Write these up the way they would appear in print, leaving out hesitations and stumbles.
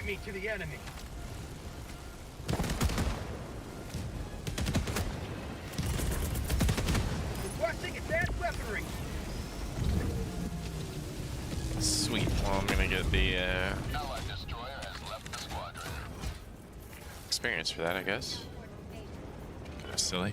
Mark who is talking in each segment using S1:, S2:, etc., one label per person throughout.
S1: me to the enemy. Requesting advanced weaponry.
S2: Sweet. Well, I'm gonna get the
S3: Allied destroyer has left the squadron.
S2: experience for that, I guess. Kind of silly.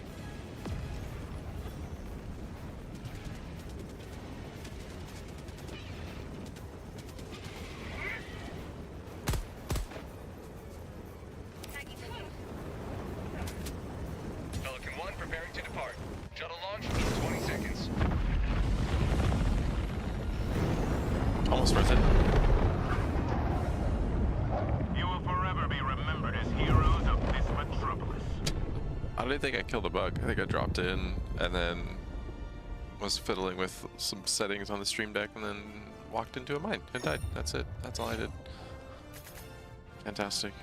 S3: Pelican 1 preparing to depart. Shuttle launch in 20 seconds.
S2: Almost worth it.
S4: You will forever be remembered as heroes of this metropolis.
S2: I didn't think I killed a bug. I think I dropped in and then was fiddling with some settings on the stream deck and then walked into a mine and died. That's it. That's all I did. Fantastic.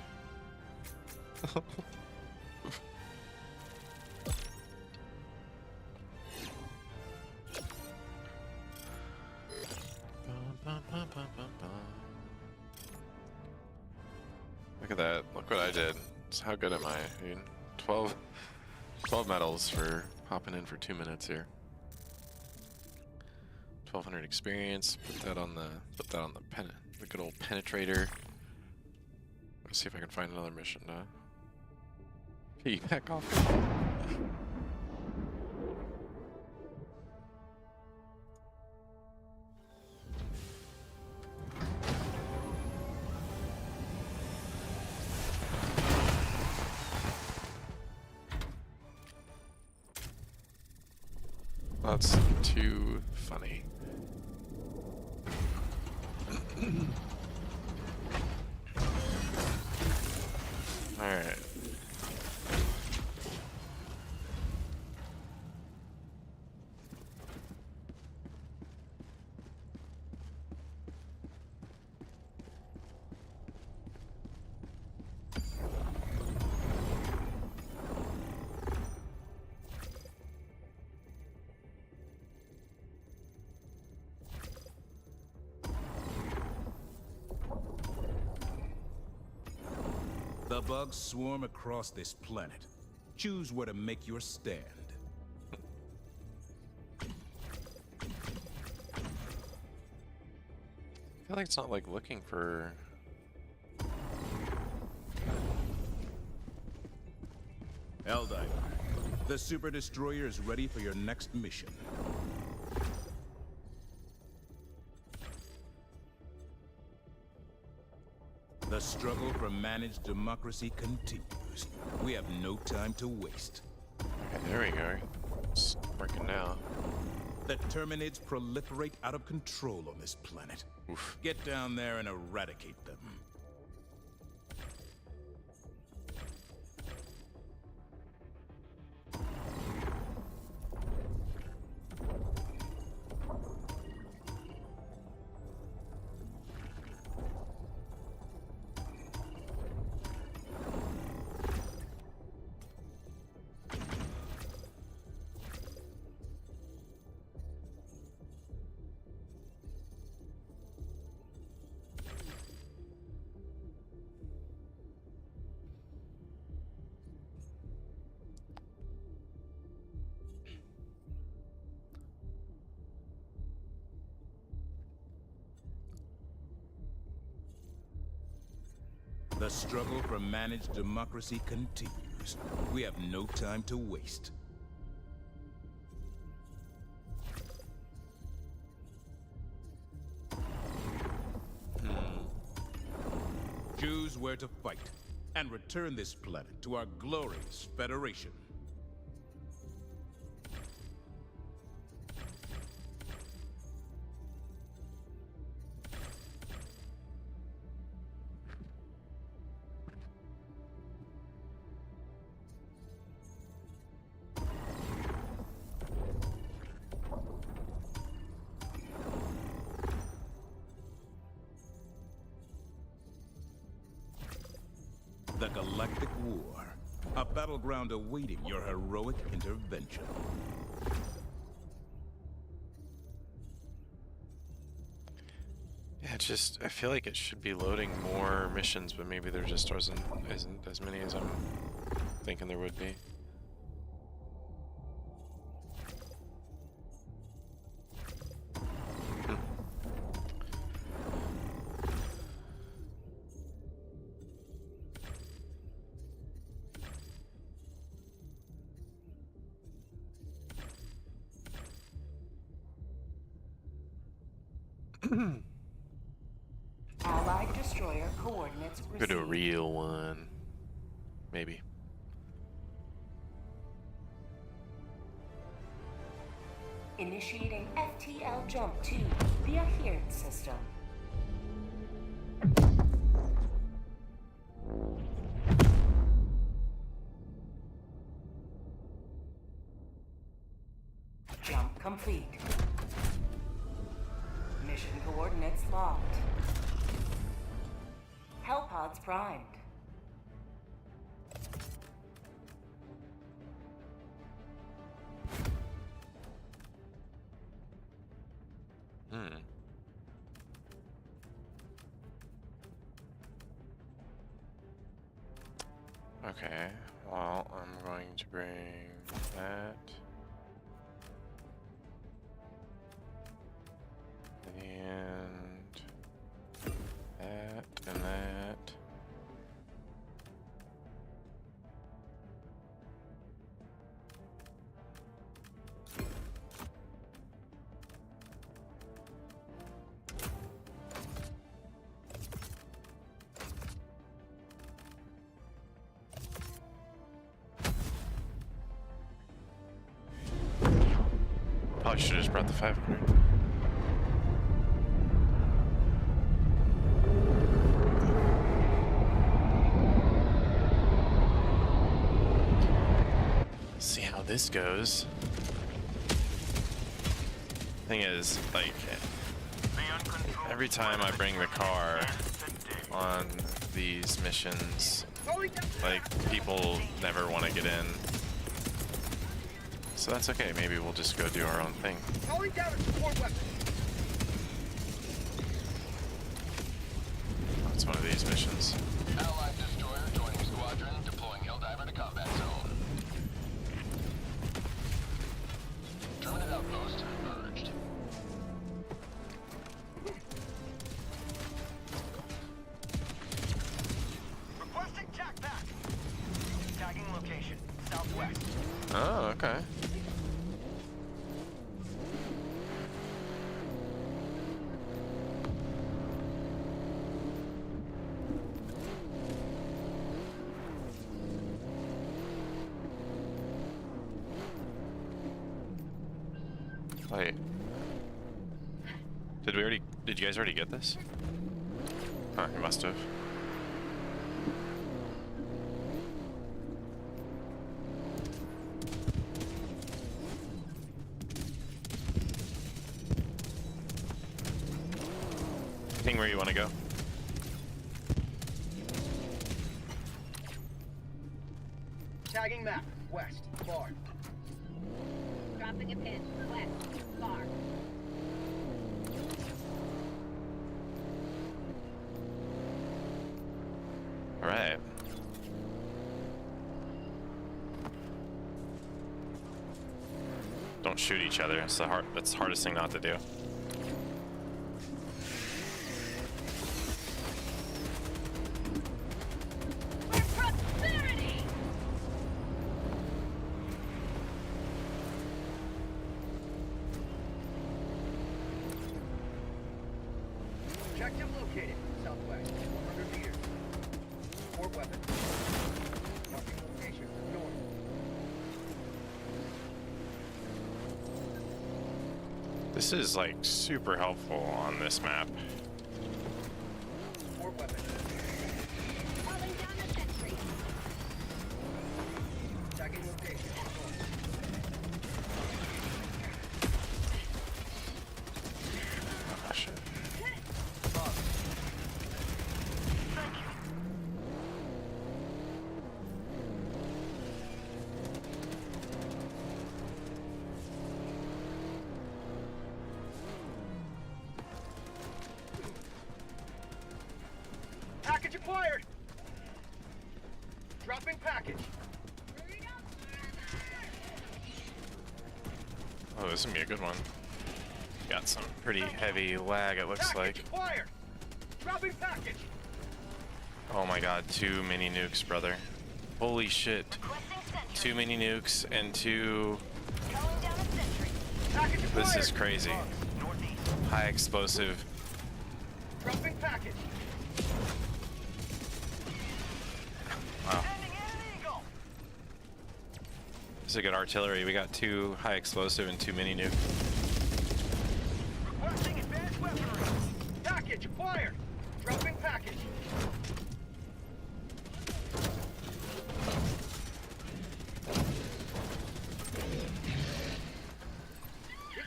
S2: Look at that. Look what I did. How good am I? I mean, 12 medals for hopping in for 2 minutes here. 1200 experience. Put that on the the good old penetrator. Let's see if I can find another mission. Back off. That's too funny. All right.
S5: The bugs swarm across this planet. Choose where to make your stand.
S2: I feel like it's not like looking for.
S5: Helldiver, the super destroyer is ready for your next mission. The struggle for managed democracy continues. We have no time to waste.
S2: Okay, there we go. It's working now.
S5: The Terminids proliferate out of control on this planet.
S2: Oof.
S5: Get down there and eradicate them. The struggle for managed democracy continues. We have no time to waste. Choose where to fight, and return this planet to our glorious Federation. The Galactic War, a battleground awaiting your heroic intervention.
S2: Yeah, it's just I feel like it should be loading more missions, but maybe there just isn't as many as I'm thinking there would be.
S6: Allied destroyer coordinates
S2: Go to a
S6: received.
S2: real one. Maybe.
S6: Initiating FTL jump to the adherence system. Jump complete. Mission coordinates locked. Hellpods primed.
S2: Okay, well, I'm going to bring that. And that and that. Probably should have just brought the 500. See how this goes. Thing is, like, every time I bring the car on these missions, like, people never want to get in. So that's okay, maybe we'll just go do our own thing.
S1: Calling down a support weapon.
S2: It's one of these missions.
S3: Allied destroyer joining squadron, deploying Helldiver to combat zone. Terminate outpost merged.
S1: Requesting tack back. Tagging location, southwest.
S2: Oh, okay. Wait. Did you guys already get this? Huh, you must have. Ping where you want to go.
S1: Tagging map, west, far.
S7: Dropping a pin. West. Far.
S2: All right. Don't shoot each other. That's the hardest thing not to do.
S7: For prosperity!
S1: Objective located, southwest, 100 meters. Support weapon. Marking location, north.
S2: This is like super helpful on this map.
S1: Support weapon.
S7: Calling down a sentry.
S1: Tagging location, north.
S2: Oh, shit.
S1: Above. acquired! Dropping package.
S8: Oh, this is gonna be a good one. Got some pretty heavy lag, it looks
S1: Package
S8: like.
S1: acquired! Dropping package!
S8: Oh my god, 2 mini nukes, brother. Holy shit. 2 mini nukes and 2...
S1: Package acquired!
S8: This is crazy. High explosive.
S1: Dropping package.
S8: Wow. This is a good artillery. We got 2 high explosive and 2 mini nuke.
S1: Requesting advanced weaponry. Package acquired. Dropping package.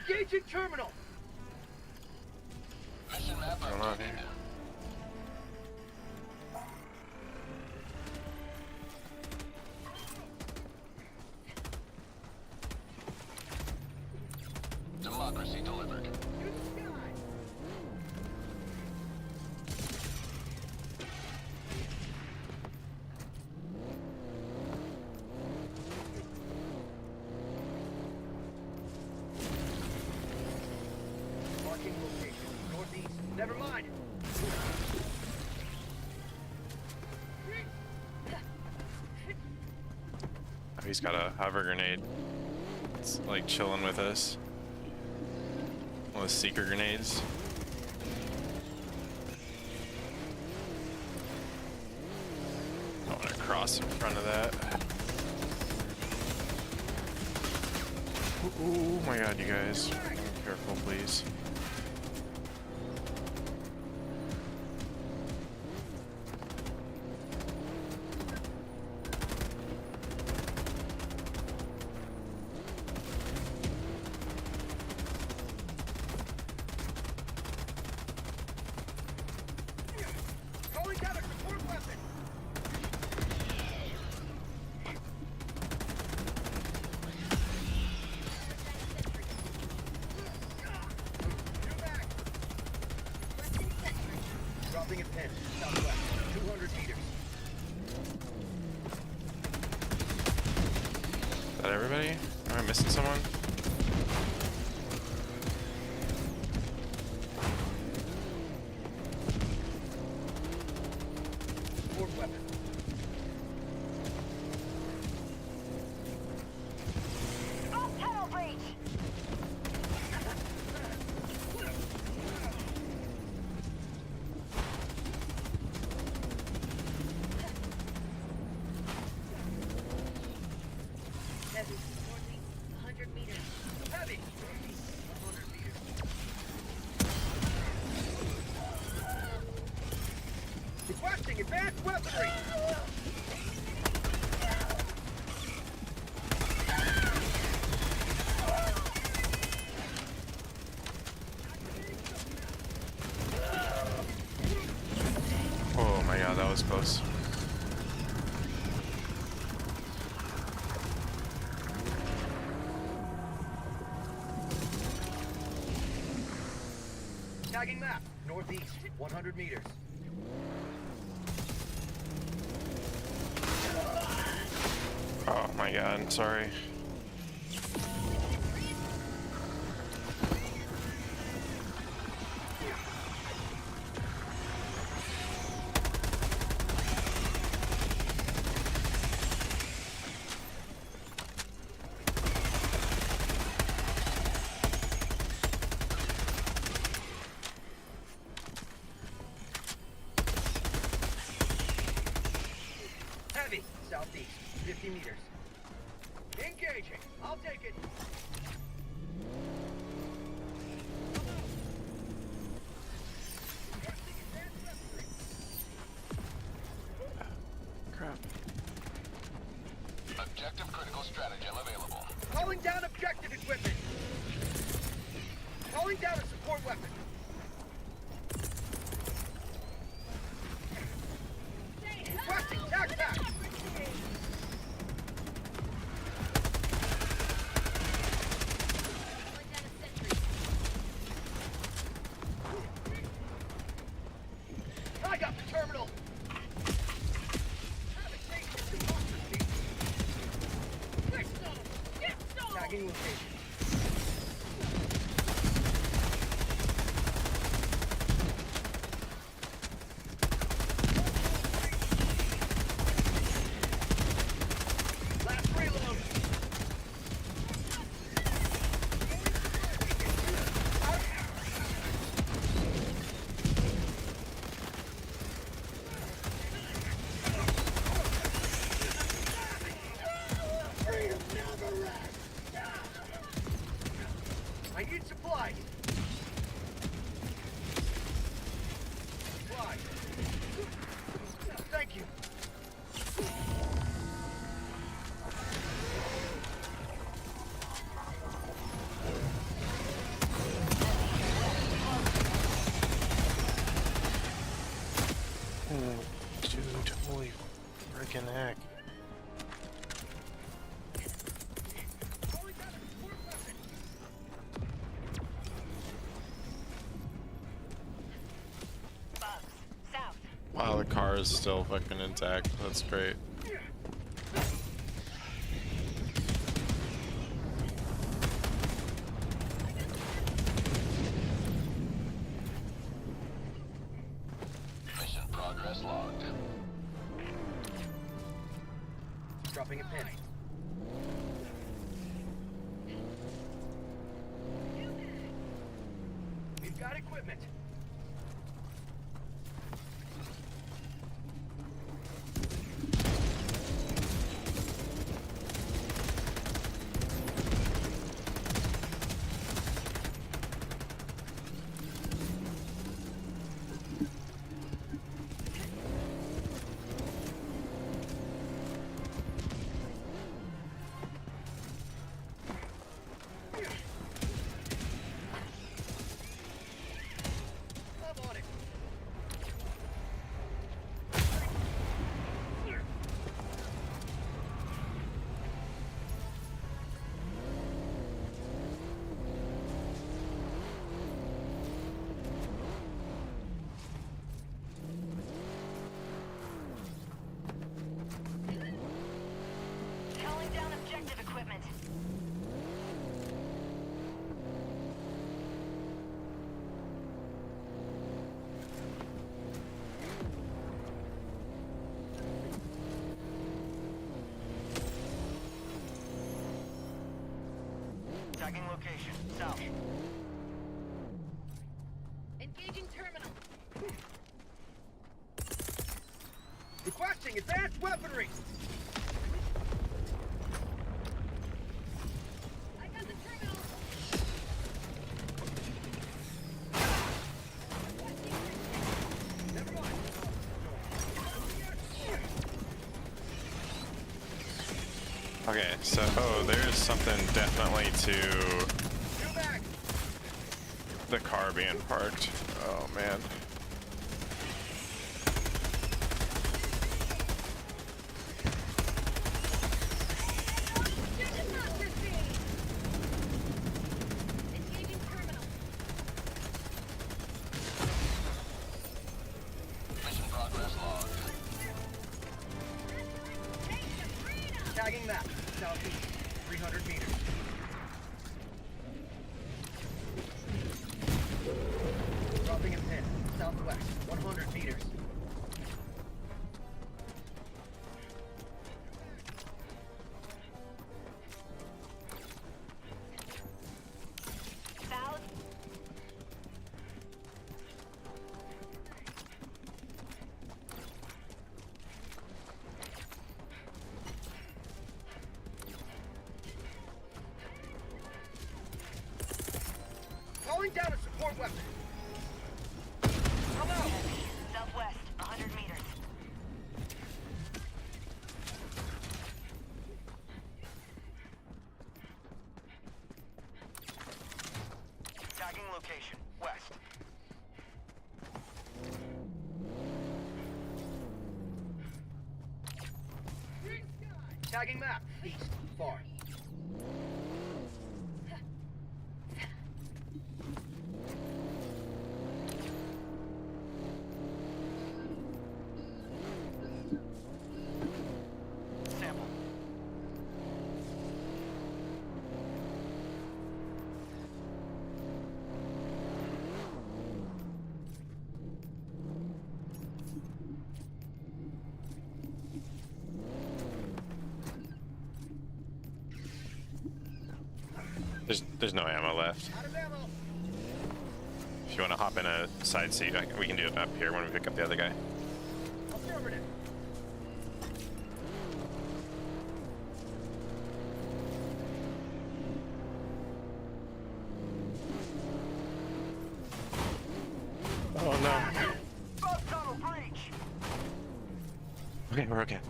S1: Engaging terminal.
S3: Mission map
S8: Going on here?
S3: updated. Democracy delivered.
S1: Marking location. Northeast. Never mind.
S8: Oh, he's got a hover grenade. It's like chilling with us. One of the seeker grenades. I'm gonna cross in front of that. Oh my god, you guys. Careful, please.
S1: Calling down a support weapon. New mag. Dropping a pin. Southwest. 200 meters.
S8: Is that everybody? Am I missing someone?
S1: Support weapon.
S7: Heavy. Northeast. 100 meters.
S1: Heavy. 100 meters. Requesting advanced weaponry.
S8: Oh my god, that was close.
S1: Tagging map. Northeast. 100 meters.
S8: Oh my god, I'm sorry.
S1: Heavy. Southeast. 50 meters. Engaging. I'll take it. Requesting advanced weaponry.
S2: Crap.
S3: Objective critical stratagem available.
S1: Calling down objective equipment. Calling down a support weapon. Requesting tac pack. I got the terminal.
S8: Freaking heck.
S6: Bugs. South.
S2: Wow, the car is still fucking intact. That's great.
S3: Mission progress logged.
S1: Dropping a pin. We've got equipment. I'm on it.
S6: Calling down objective equipment.
S1: Tagging location. South.
S7: Engaging terminal.
S1: Requesting advanced weaponry.
S7: I got the terminal.
S1: Never mind.
S8: Okay, so there's something definitely to
S1: Two back.
S8: the car being parked. Oh man.
S7: Engaging terminal.
S3: Mission progress logged.
S1: Tagging map. Southeast. 300 meters. Dropping a pin. Southwest. 100 meters.
S6: South.
S1: Calling down a support weapon. Come out.
S6: Southwest. 100 meters.
S1: Tagging location. West. Tagging map. East. Far. Sample.
S8: There's no ammo left.
S1: Out of ammo.
S8: If you want to hop in a side seat, we can do it up here when we pick up the other guy.
S1: Affirmative.
S8: Oh no.
S1: Bug tunnel breach.
S8: Okay, we're okay.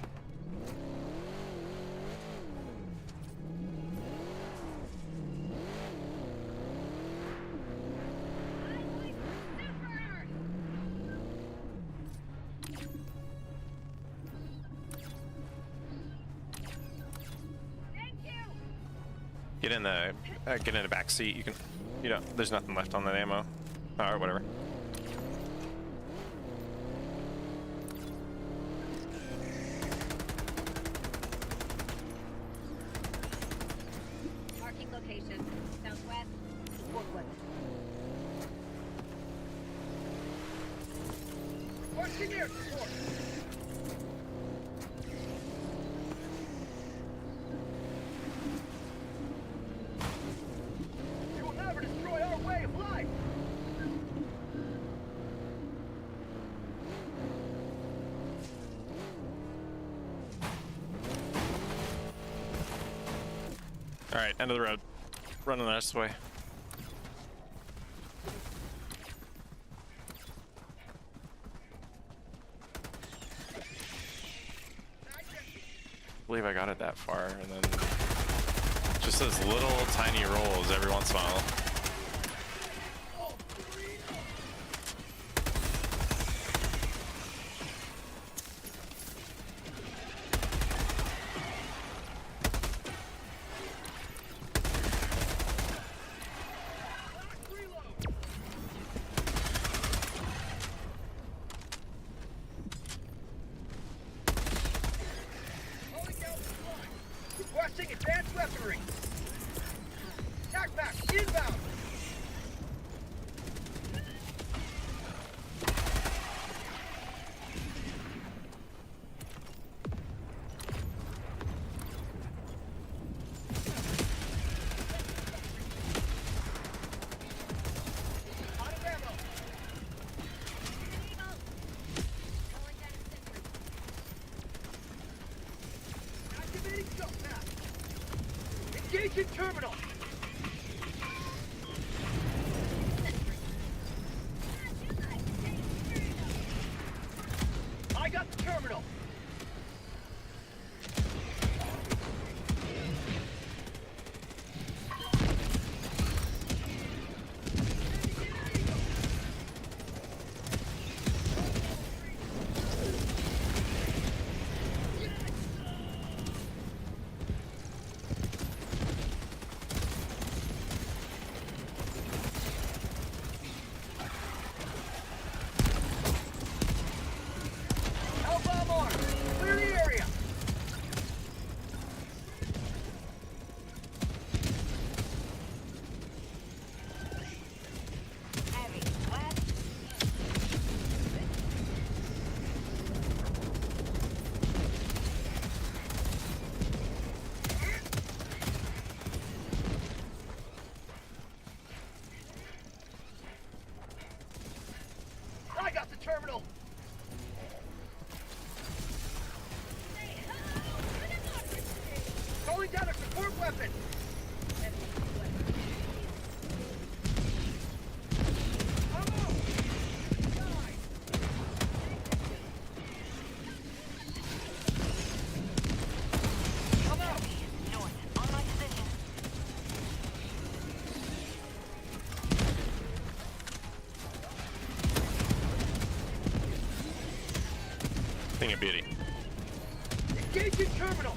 S8: Get in the back seat. You know, there's nothing left on that ammo, or whatever.
S7: Marking location. Southwest.
S1: Forklift. Requesting air support. You will never destroy our way of life.
S8: All right, end of the road. Running the rest of the way. I believe I got it that far, and then just those little tiny rolls every once in a while.
S1: Requesting advanced weaponry. Tac pack inbound. Out of ammo.
S7: Calling down a sentry.
S1: Activating jump pack. Engaging terminal. I got the terminal. Hellbomb arm. Clear the area.
S6: Heavy. West.
S1: I got the terminal. Calling down a support weapon. Ammo. Ammo.
S6: North. On my position.
S8: Thing of beauty.
S1: Engaging terminal.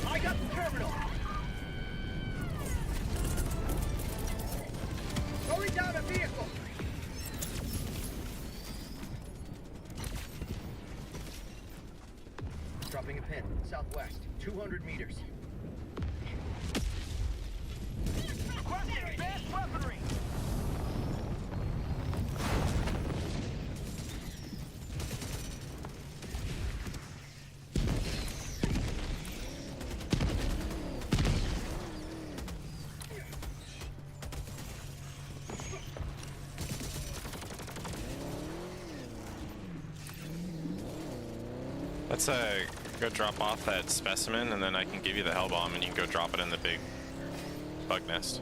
S1: I got the terminal. Going down a vehicle. Dropping a pin. Southwest. 200 meters. Requesting advanced weaponry.
S8: Let's go drop off that specimen, and then I can give you the hell bomb, and you can go drop it in the big bug nest.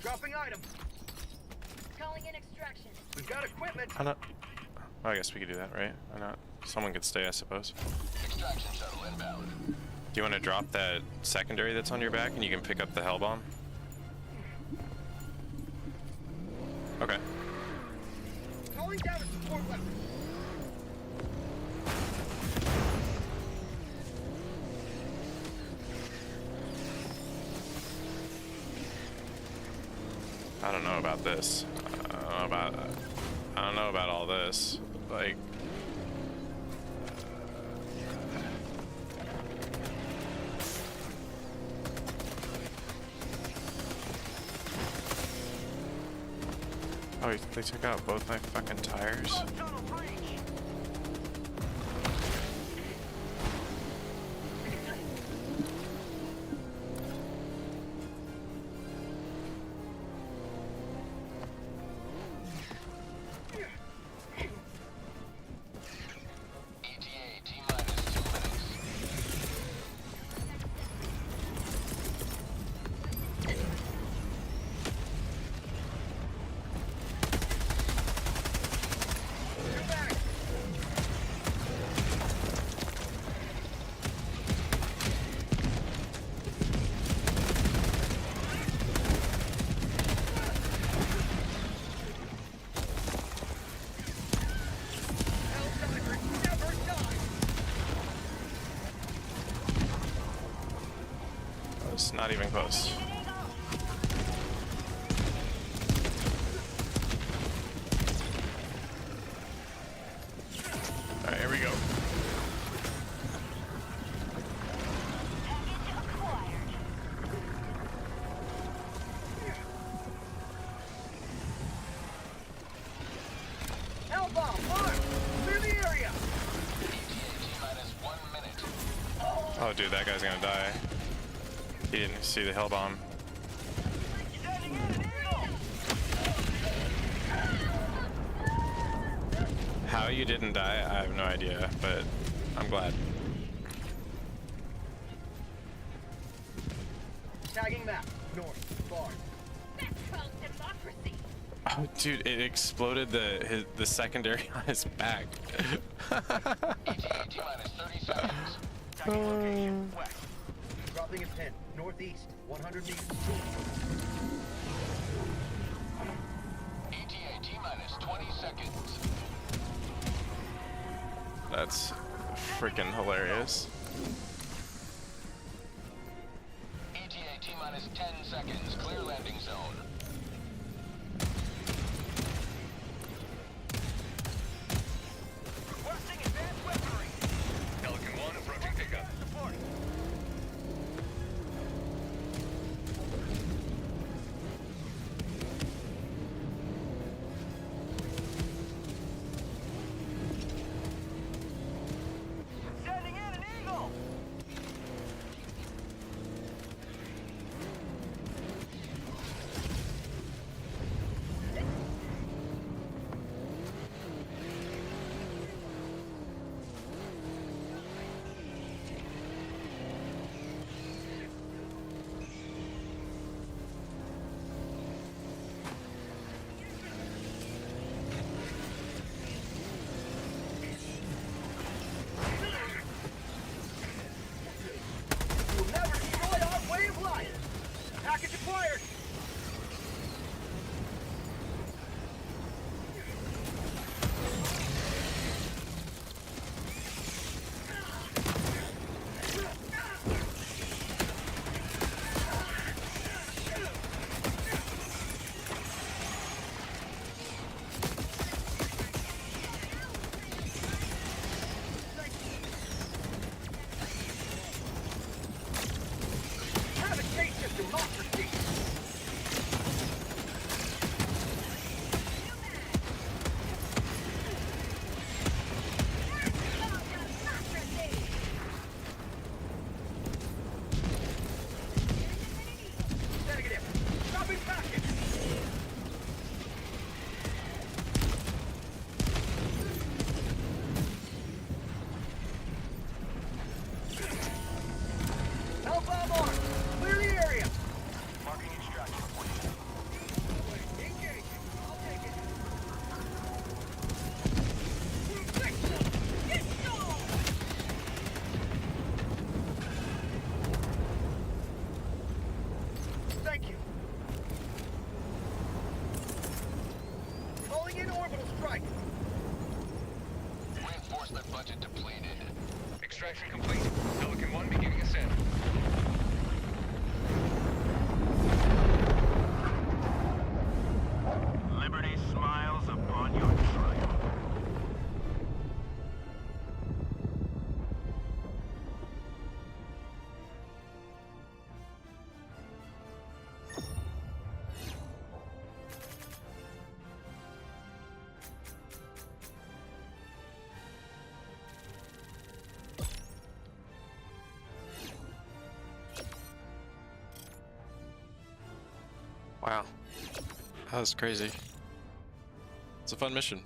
S1: Dropping item.
S7: Calling in extraction.
S1: We've got equipment.
S8: I'm not. Oh, I guess we could do that, right? Why not? Someone could stay, I suppose.
S3: Extraction shuttle inbound.
S8: Do you want to drop that secondary that's on your back and you can pick up the hell bomb? Okay.
S1: Calling down a support weapon.
S8: I don't know about this. I don't know about all this. Like. Oh, they took out both my fucking tires.
S3: ETA T-minus 2 minutes.
S1: Get back. Helldivers never die.
S8: It's not even close. Alright, here we go.
S1: Hellbomb, mark. Clear the area.
S3: ETA T-minus 1 minute.
S8: Oh, dude, that guy's gonna die. He didn't see the hell bomb. How you didn't die, I have no idea, but I'm glad.
S1: Tagging map. North. Bar.
S7: That's called democracy.
S8: Oh, dude, it exploded the secondary on his back.
S3: ETA T-minus 30 seconds.
S1: Tagging location. West. Dropping a pin. Northeast. 100 meters.
S3: ETA T-minus 20 seconds.
S8: That's freaking hilarious.
S3: ETA T-minus 10 seconds. Clear landing zone.
S1: Requesting advanced weaponry.
S3: Pelican 1 approaching pickup.
S1: Support. Sending in an eagle. Orbital strike.
S3: Reinforcement budget depleted.
S1: Extraction complete. Pelican 1 beginning ascent.
S4: Liberty smiles upon your triumph.
S2: Wow. That was crazy. It's a fun mission.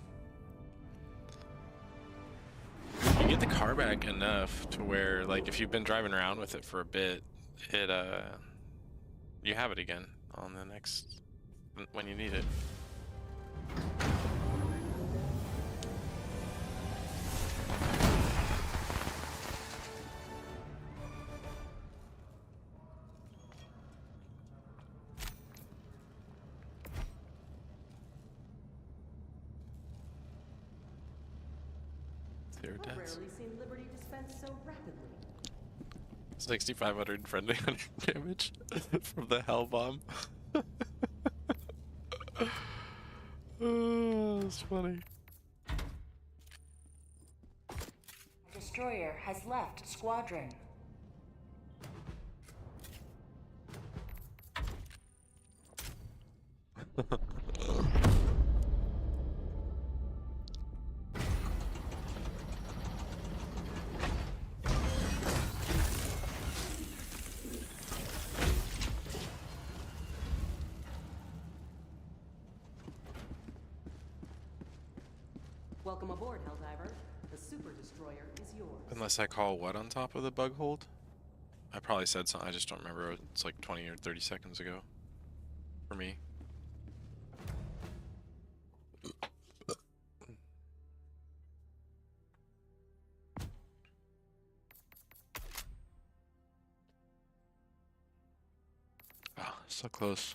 S2: You get the car back enough to where, like, if you've been driving around with it for a bit, it, you have it again on the next, when you need it. Zero
S9: I've
S2: deaths.
S9: rarely seen Liberty dispense so rapidly.
S2: 6,500 friendly damage from the hell bomb. Oh, that's funny.
S6: Destroyer has left squadron.
S9: Welcome aboard, Helldiver. The super destroyer is yours.
S2: Unless I call what on top of the bug hold? I probably said something, I just don't remember. It's like 20 or 30 seconds ago. For me. Ah, so close.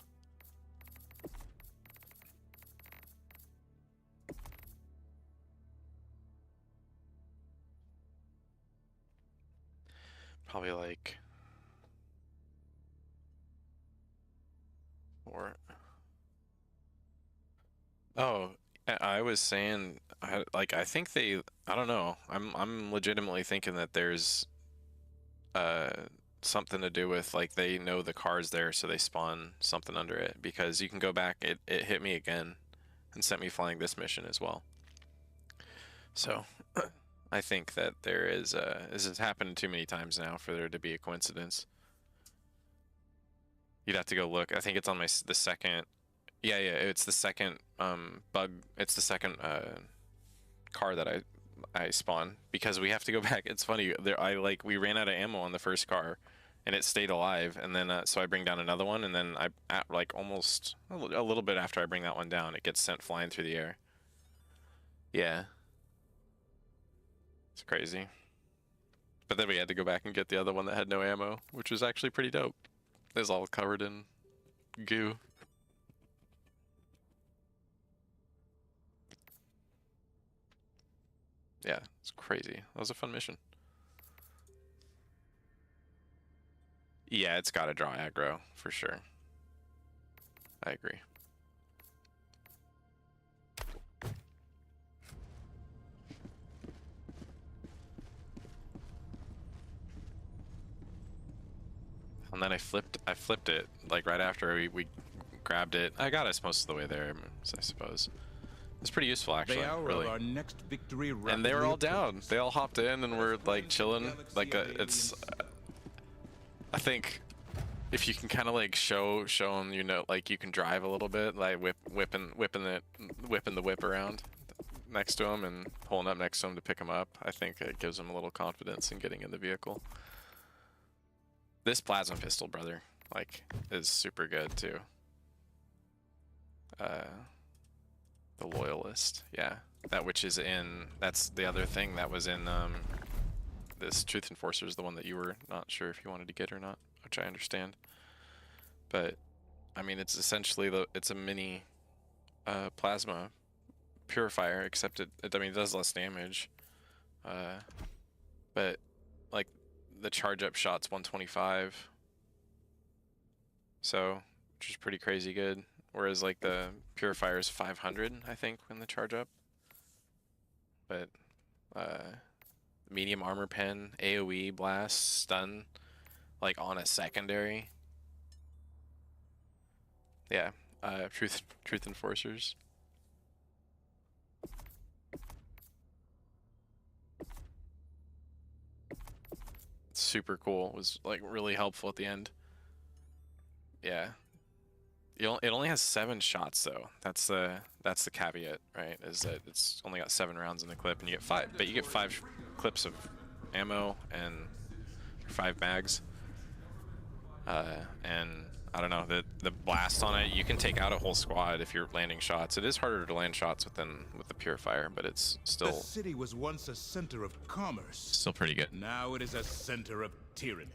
S2: Probably like 4. Oh, I was saying, I think they, I don't know. I'm legitimately thinking that there's something to do with, like, they know the car's there, so they spawn something under it, because you can go back. It hit me again and sent me flying this mission as well. So I think that there is this has happened too many times now for there to be a coincidence. You'd have to go look. I think it's on the second. Yeah, it's the second bug. It's the second car that I spawn, because we have to go back. It's funny. We ran out of ammo on the first car, and it stayed alive. And then so I bring down another one, and then almost a little bit after I bring that one down, it gets sent flying through the air. Yeah. It's crazy. But then we had to go back and get the other one that had no ammo, which was actually pretty dope. It was all covered in goo. Yeah, it's crazy. That was a fun mission. Yeah, it's gotta draw aggro, for sure. I agree. And then I flipped it, like, right after we grabbed it. I got us most of the way there, I suppose. It's pretty useful, actually,
S5: The hour
S2: really.
S5: of our next victory
S2: And they were all
S5: rapidly
S2: down.
S5: approaches.
S2: They all hopped in and were, like, chilling. Like, it's... I think if you can kind of, like, show them, you know, like, you can drive a little bit, like, whipping the whip around next to them and pulling up next to them to pick them up, I think it gives them a little confidence in getting in the vehicle. This plasma pistol, brother, like, is super good too. The Loyalist, yeah, that's the other thing that was in this Truth Enforcer is the one that you were not sure if you wanted to get or not, which I understand. But I mean, it's essentially it's a mini plasma Purifier, except I mean, it does less damage. But like the charge up shot's 125. So, which is pretty crazy good. Whereas like the Purifier is 500, I think, when the charge up. But medium armor pen, AoE blast, stun, like on a secondary. Yeah, truth enforcers. Super cool. It was like really helpful at the end. Yeah. It only has 7 shots though. That's the caveat, right? Is that it's only got 7 rounds in the clip, and you get 5, but you get 5 clips of ammo and 5 mags. And I don't know, the blast on it, you can take out a whole squad if you're landing shots. It is harder to land shots with the Purifier, but it's still.
S5: The city was once a center of commerce.
S2: Still pretty good.
S5: Now it is a center of tyranny.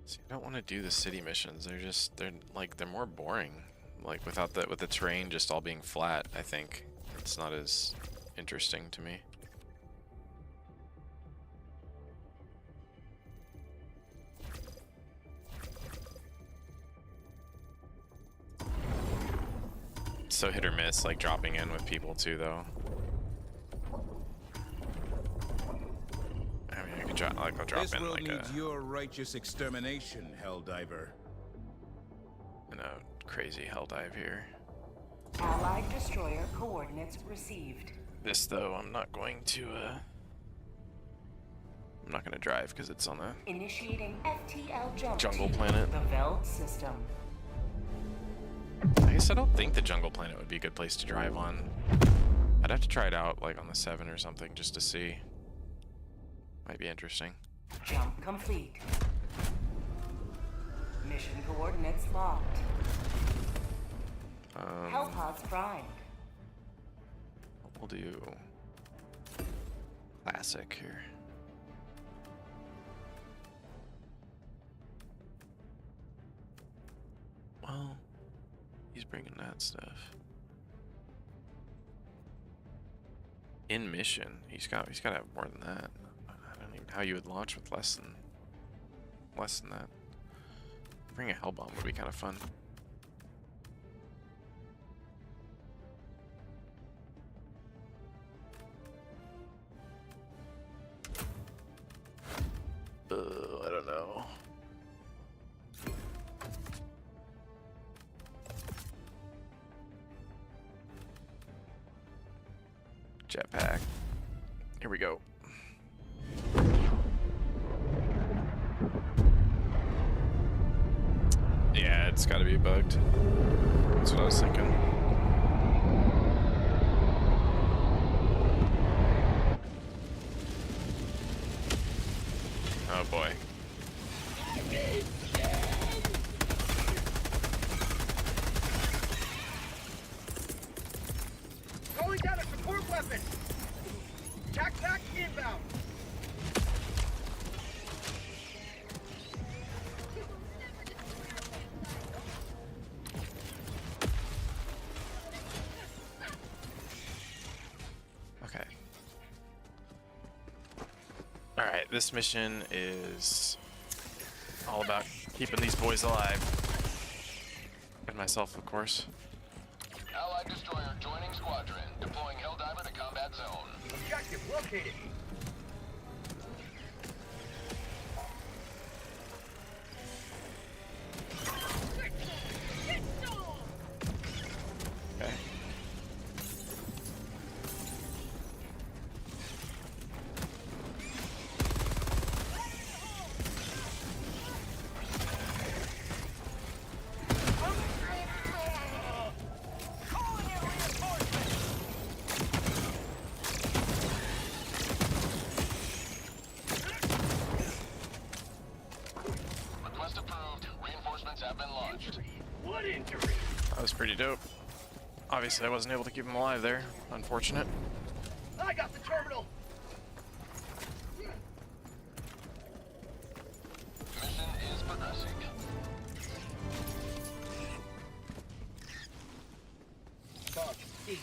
S2: See, I don't want to do the city missions. They're more boring. Like with the terrain just all being flat, I think it's not as interesting to me. So hit or miss, like dropping in with people too, though. I mean, I could drop, like, I'll drop
S5: This
S2: in
S5: world
S2: like
S5: needs your righteous extermination, Helldiver.
S2: a crazy hell dive here.
S6: Allied destroyer coordinates received.
S2: This though, I'm not going to drive because it's on a
S6: Initiating FTL jump
S2: jungle
S6: to
S2: planet.
S6: the Veld system.
S2: I guess I don't think the jungle planet would be a good place to drive on. I'd have to try it out like on the 7 or something just to see. Might be interesting.
S6: Jump complete. Mission coordinates locked. Hellpods primed.
S2: We'll do classic here. Well, he's bringing that stuff. In mission, he's got to have more than that. I don't even know how you would launch with less than that. Bring a hell bomb would be kind of fun. I don't know. Jetpack. Here we go. Yeah, it's got to be bugged. That's what I was thinking. Oh boy.
S1: Calling down a support weapon. Tac pack inbound.
S2: Okay. Alright, this mission is all about keeping these boys alive. And myself, of course.
S3: Allied destroyer joining squadron. Deploying Helldiver to combat zone.
S1: Objective located.
S2: Okay.
S3: Request approved. Reinforcements have been launched.
S1: What injury?
S2: That was pretty dope. Obviously, I wasn't able to keep him alive there. Unfortunate.
S1: I got the terminal.
S3: Mission is progressing.
S1: Bug, east,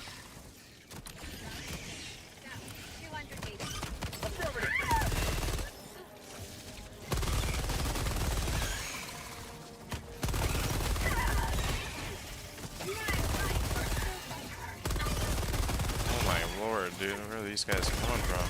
S8: hard, dude. Where are these guys coming from?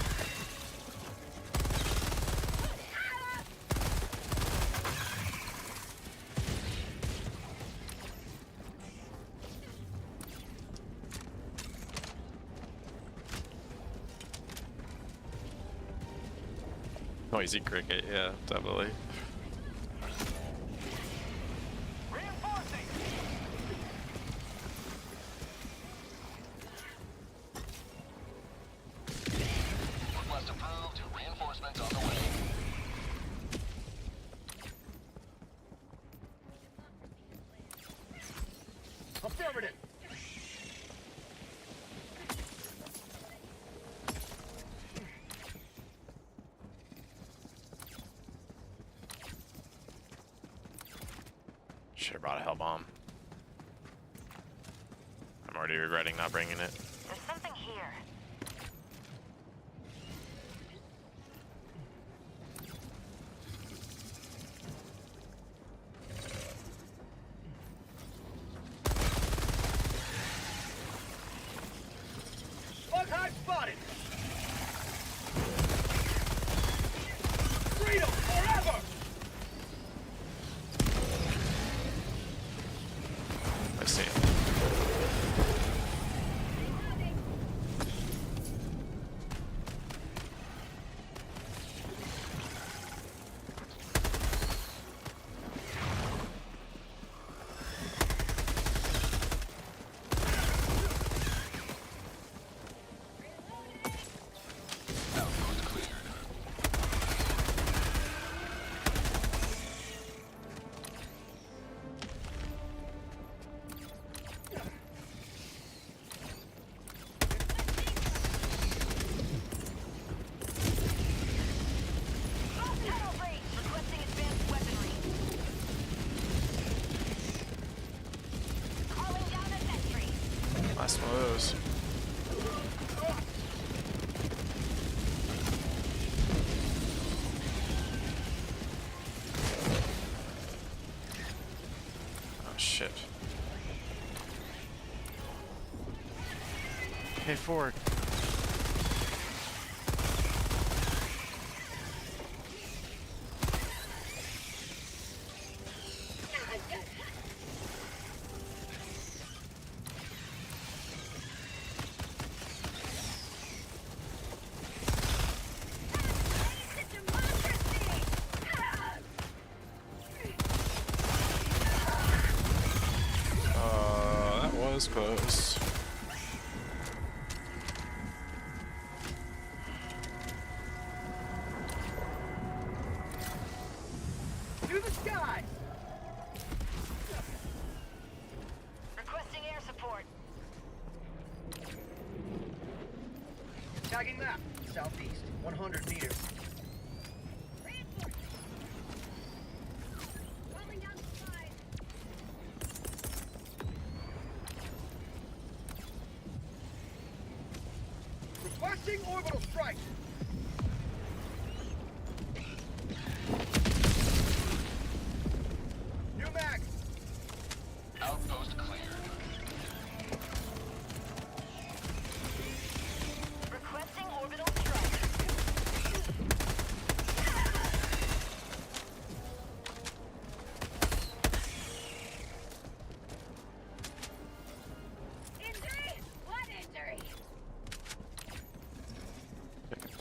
S8: Noisy cricket, yeah, definitely.
S4: Reinforcing!
S3: Request approved. Reinforcements on the way.
S1: Affirmative.
S8: Should've brought a hell bomb. I'm already regretting not bringing it.
S7: There's something here.
S1: Bug hive spotted. Freedom forever.
S8: I see.
S3: Outpost cleared.
S7: Tunnel breach. Requesting advanced weaponry. Calling down a sentry.
S8: Last one of those. Oh shit. Hey, forward. That was close.
S1: To the sky.
S7: Requesting air support.
S1: Tagging map. Southeast. 100 meters.
S7: Rolling down the slide.
S1: Requesting orbital strike. New mag.
S3: Outpost cleared.
S7: Requesting orbital strike. Injury? What injury?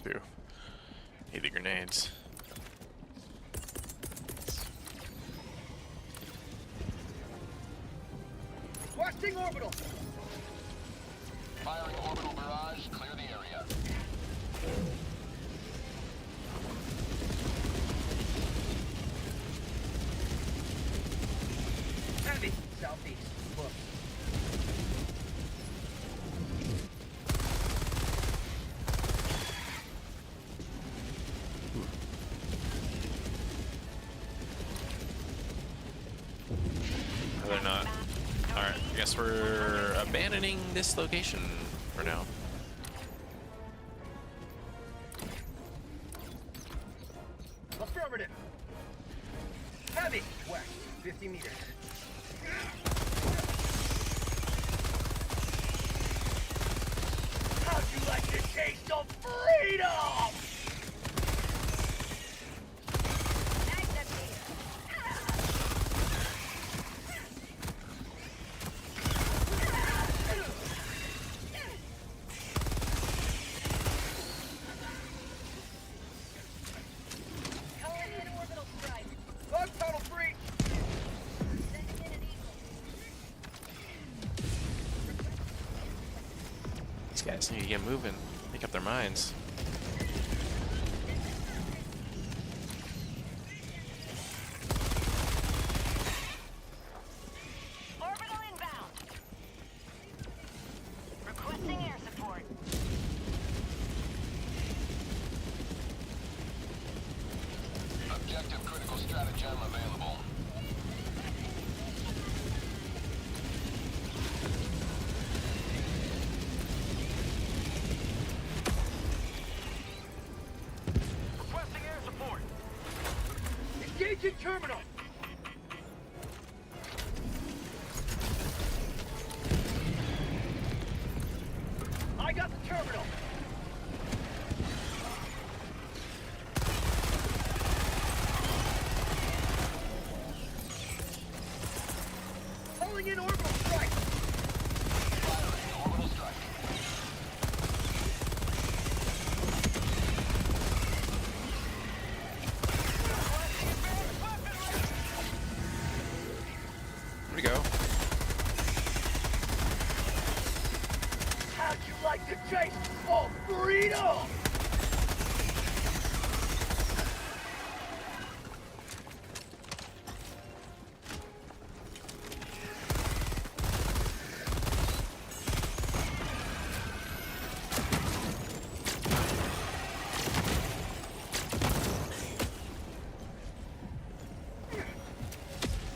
S8: Two. Need the grenades.
S1: Requesting orbital.
S3: Firing orbital barrage. Clear the area.
S1: Heavy. Southeast. Look.
S8: They're not. Alright, I guess we're abandoning this location for now.
S1: Affirmative. Heavy. West. 50 meters. How'd you like freedom!
S7: Mag's empty. Calling in orbital strike.
S1: Bug tunnel breach!
S7: Sending in an eagle.
S2: These guys need to get moving, make up their minds.
S7: Orbital inbound. Requesting air support.
S3: Objective critical stratagem available.
S1: Requesting air support! Engaging terminal! I got the terminal! Calling in orbital strike!
S3: Firing orbital strike.
S2: Here we go.
S1: How'd you like to chase for freedom?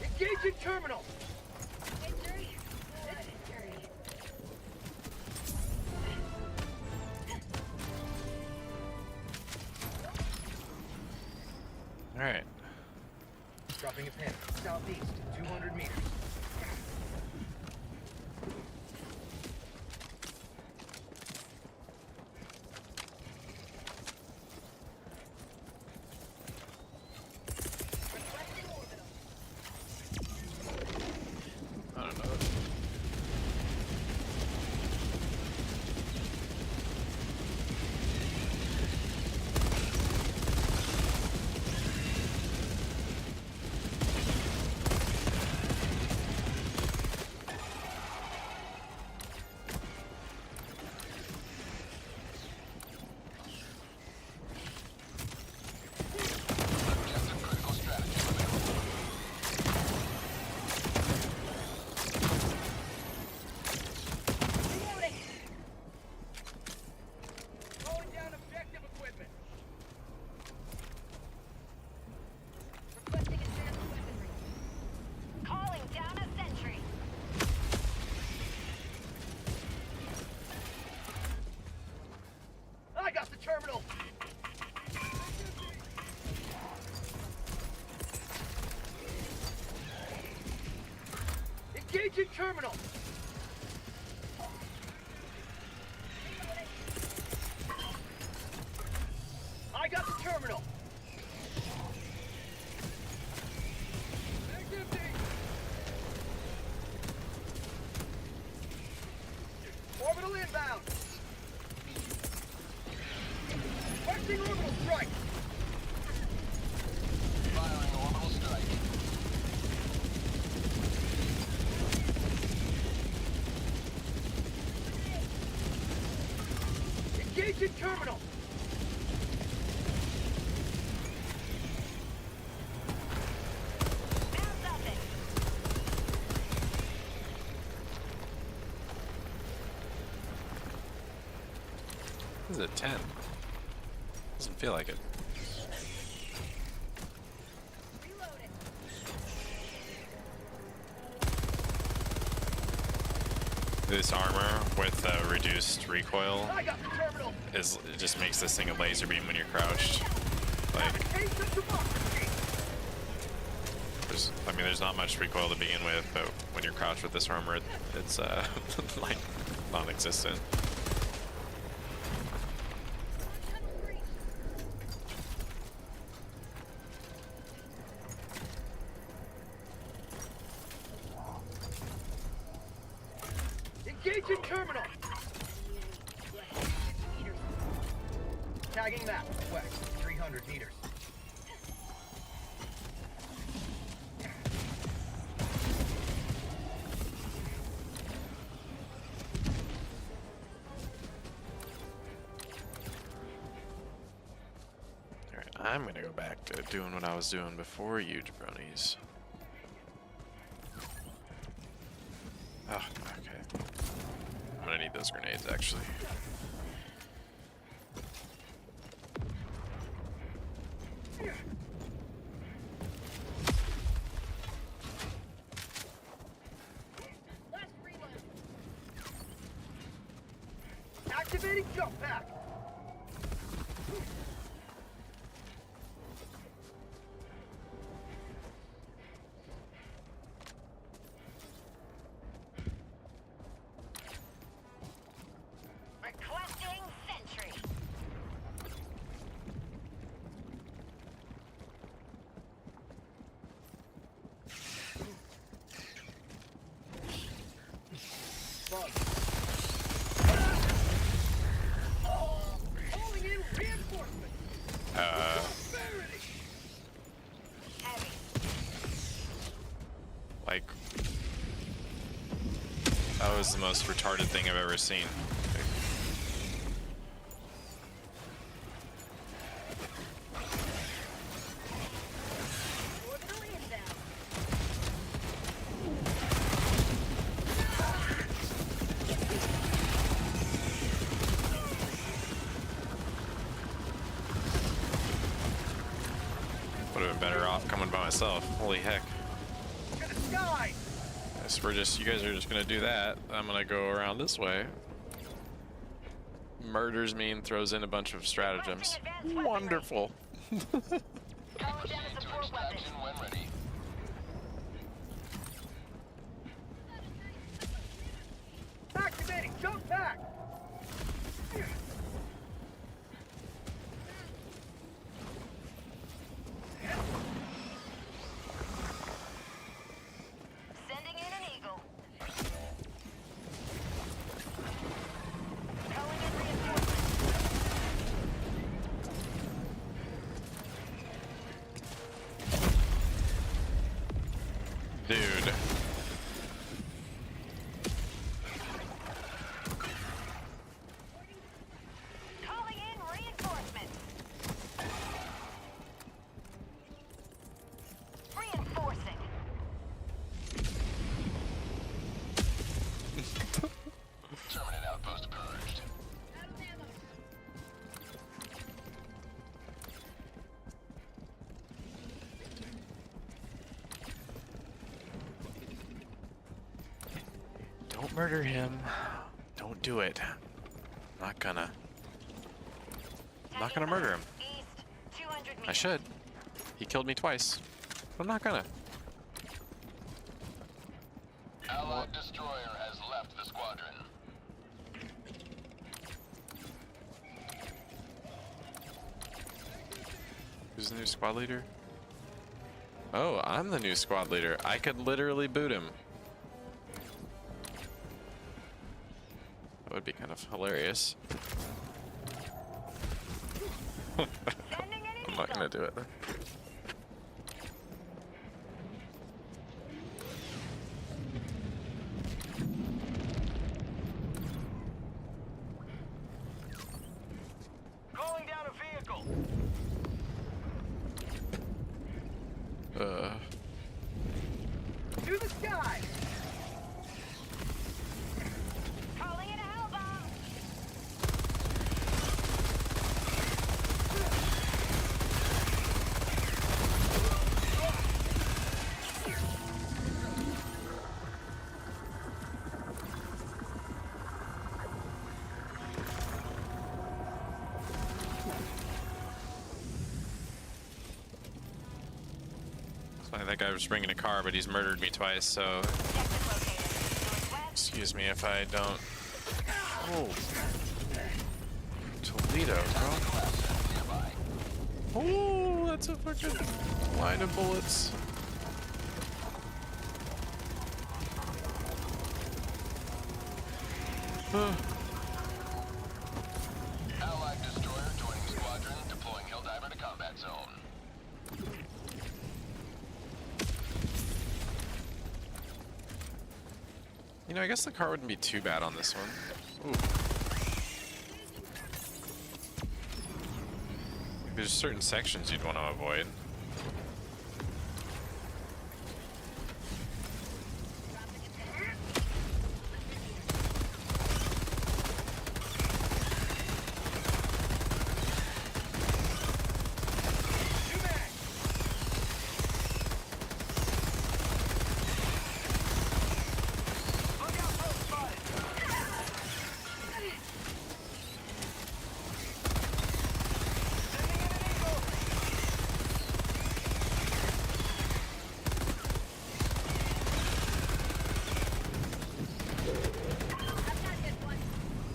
S1: Engaging terminal!
S2: All right.
S1: Dropping a pin, southeast, 200 meters.
S2: I don't know.
S3: Objective critical stratagem available.
S7: Reloading.
S1: Slowing down objective equipment.
S7: Requesting advanced weaponry. Calling down a sentry.
S1: I got the terminal! Engaging terminal! I got the terminal! Mag's empty! Orbital inbound! Requesting orbital strike!
S3: Firing orbital strike.
S1: Engaging terminal!
S7: Bounce up it.
S2: This is a 10. Doesn't feel like it.
S7: Reloading.
S8: This armor with reduced recoil
S1: I got the terminal!
S8: is it just makes this thing a laser beam when you're crouched. Like
S1: Case of democracy!
S8: there's not much recoil to begin with, but when you're crouched with this armor, it's like non-existent.
S1: Engaging terminal. Tagging map. West, 300 meters.
S2: Alright, I'm gonna go back to doing what I was doing before you jabronis. Oh, okay. I'm gonna need those grenades actually.
S1: Activating jump pack.
S7: Requesting sentry.
S1: Calling in reinforcements.
S7: Heavy.
S2: Like, that was the most retarded thing I've ever seen.
S7: Orbital inbound.
S2: Would have been better off coming by myself. Holy heck.
S1: To the sky.
S2: Guess you guys are just gonna do that. I'm gonna go around this way. Murders me and throws in a bunch of stratagems. Wonderful.
S7: Calling down a
S3: Proceed to
S7: support weapon.
S3: extraction when ready.
S1: Activating jump pack.
S7: Sending in an eagle. Calling in reinforcements.
S2: Dude.
S7: Calling in reinforcements. Reinforcing.
S3: Terminate outpost purged.
S2: Don't murder him. Don't do it. Not gonna. Not gonna murder him.
S7: East, 200 meters.
S2: I should. He killed me twice. I'm not gonna.
S3: Allied destroyer has left the squadron.
S2: Who's the new squad leader? Oh, I'm the new squad leader. I could literally boot him. That would be kind of hilarious.
S7: Sending in an
S2: I'm not
S7: eagle.
S2: gonna do it.
S1: Calling down a vehicle. To the sky.
S7: Calling in a hellbomb.
S2: That guy was bringing a car, but he's murdered me twice, so
S7: Objective located. Northwest.
S2: excuse me if I don't. Oh. Toledo, bro. Oh, that's a fucking line of bullets.
S3: Allied destroyer joining squadron, deploying Helldiver to combat zone.
S2: You know, I guess the car wouldn't be too bad on this one. Ooh. There's certain sections you'd want to avoid.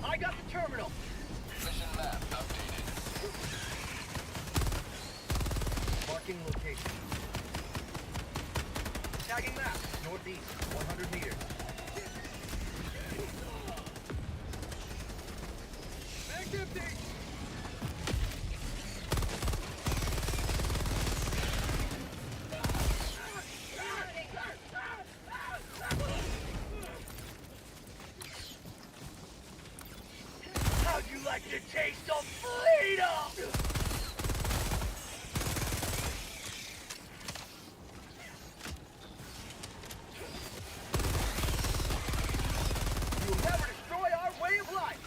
S1: I got the terminal.
S3: Mission map updated.
S1: Marking location. Tagging map. Northeast, 100 meters. Mag's empty. How'd you like the taste of freedom? You will never destroy our way of life.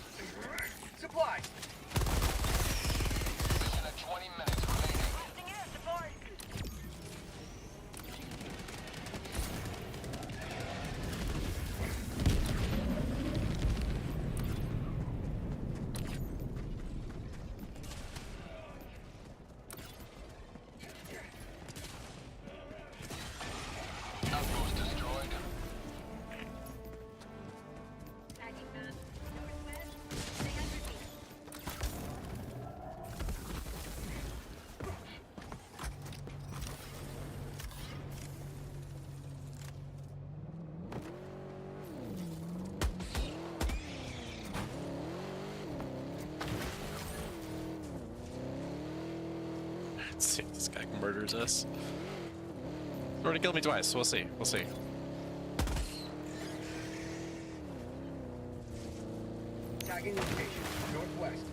S1: Supplies.
S3: Mission at 20 minutes remaining.
S7: Requesting air support.
S3: Outpost destroyed.
S7: Tagging map. Northwest, 300 meters.
S2: Let's see if this guy murders us. He's already killed me twice. We'll see. We'll see.
S1: Tagging location. Northwest.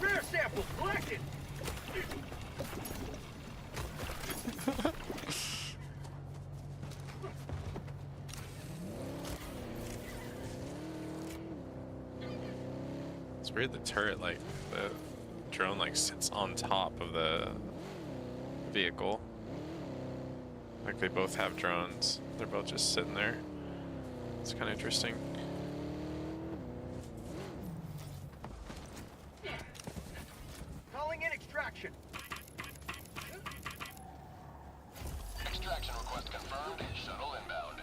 S1: Rare samples collected.
S2: It's weird the turret, like, the drone, like, sits on top of the vehicle. Like, they both have drones. They're both just sitting there. It's kind of interesting.
S1: Calling in extraction.
S3: Extraction request confirmed. Shuttle inbound.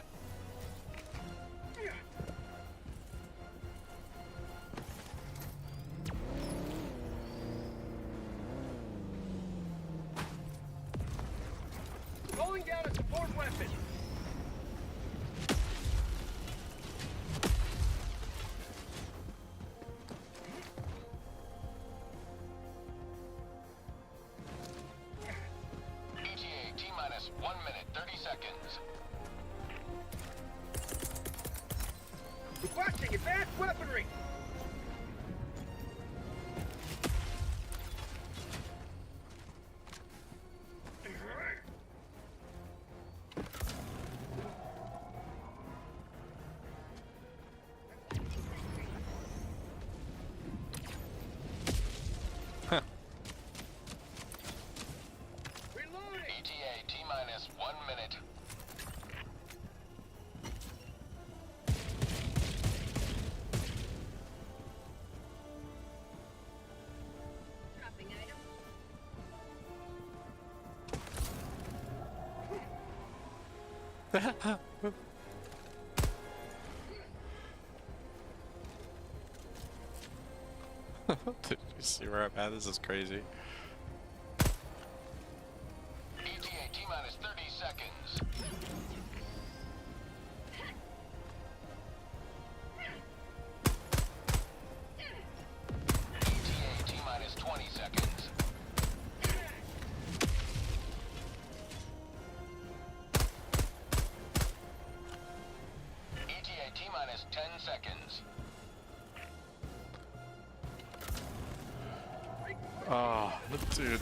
S1: Calling down a support weapon.
S3: ETA T-minus 1 minute, 30 seconds.
S1: Requesting advanced weaponry. Reloading.
S3: ETA T-minus 1 minute.
S7: Dropping item.
S2: Did you see where I'm at? This is crazy.
S3: ETA T-minus 30 seconds. seconds. ETA T-minus 20 seconds. ETA T-minus 10 seconds.
S2: Oh, dude.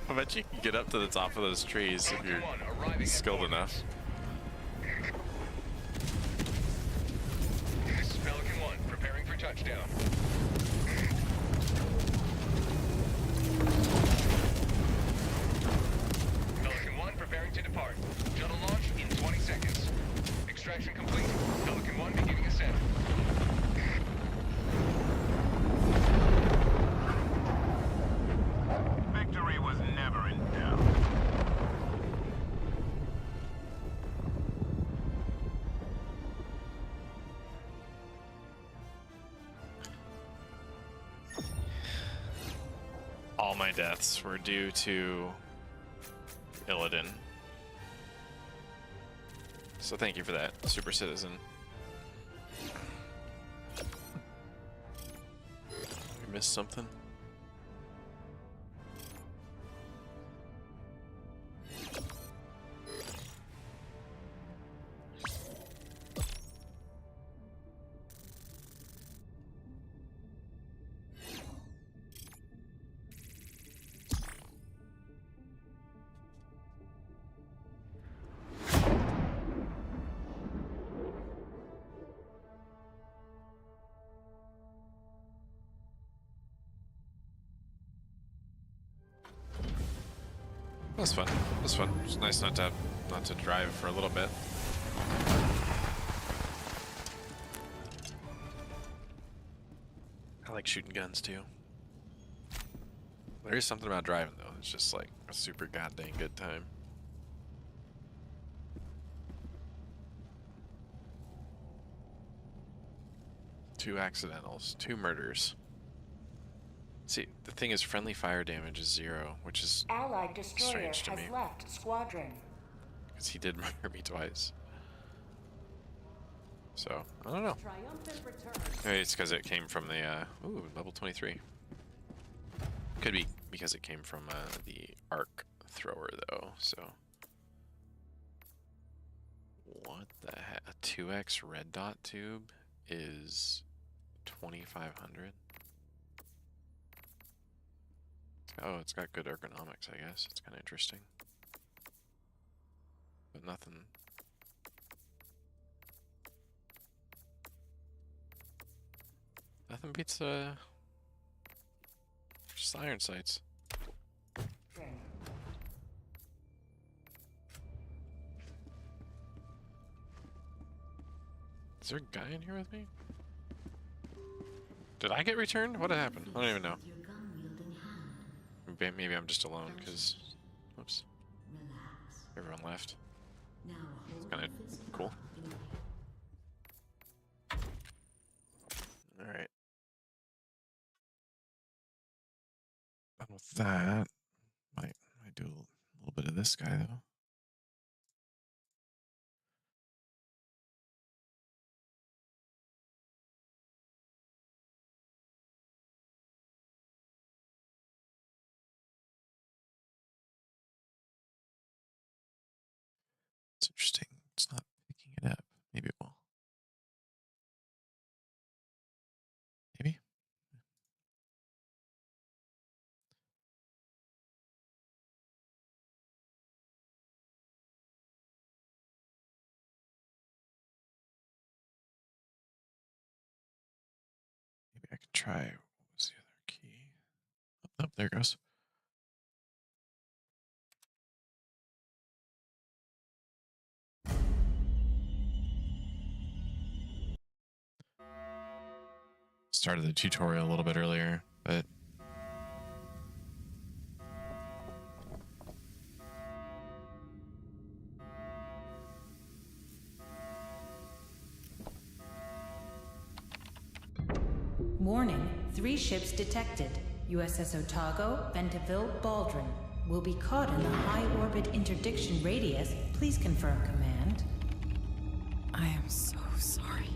S2: I bet you can get up to the top of those trees if you're skilled enough.
S3: This is Pelican 1, preparing for touchdown. Pelican 1 preparing to depart. Shuttle launch in 20 seconds. Extraction complete. Pelican 1 beginning ascent.
S4: Victory was never in doubt.
S2: All my deaths were due to Illidan. So thank you for that, Super Citizen. We missed something? That's fun. That's fun. It's nice not to drive for a little bit. I like shooting guns too. There is something about driving though. It's just like a super goddamn good time. Two accidentals, 2 murders. See, the thing is, friendly fire damage is 0, which is
S6: Allied destroyer
S2: strange to
S6: has
S2: me.
S6: left squadron.
S2: Because he did murder me twice. So, I don't know.
S9: Triumphant return.
S2: Maybe it's because it came from the, ooh, level 23. Could be because it came from the arc thrower, though, so. What the heck? A 2x red dot tube is 2,500? Oh, it's got good ergonomics, I guess. It's kind of interesting. But nothing. Nothing beats, just iron sights. Is there a guy in here with me? Did I get returned? What happened? I don't even know. Maybe I'm just alone, because... Whoops. Everyone left. It's kind of cool. Alright. Done with that. Might do a little bit of this guy, though. It's interesting. It's not picking it up. Maybe it will. Maybe? Maybe I can try. What was the other key? Oh, there it goes. Started the tutorial a little bit earlier, but
S10: Warning, 3 ships detected. USS Otago, Venteville, Baldwin. will be caught in the high orbit interdiction radius. Please confirm command.
S11: I am so sorry.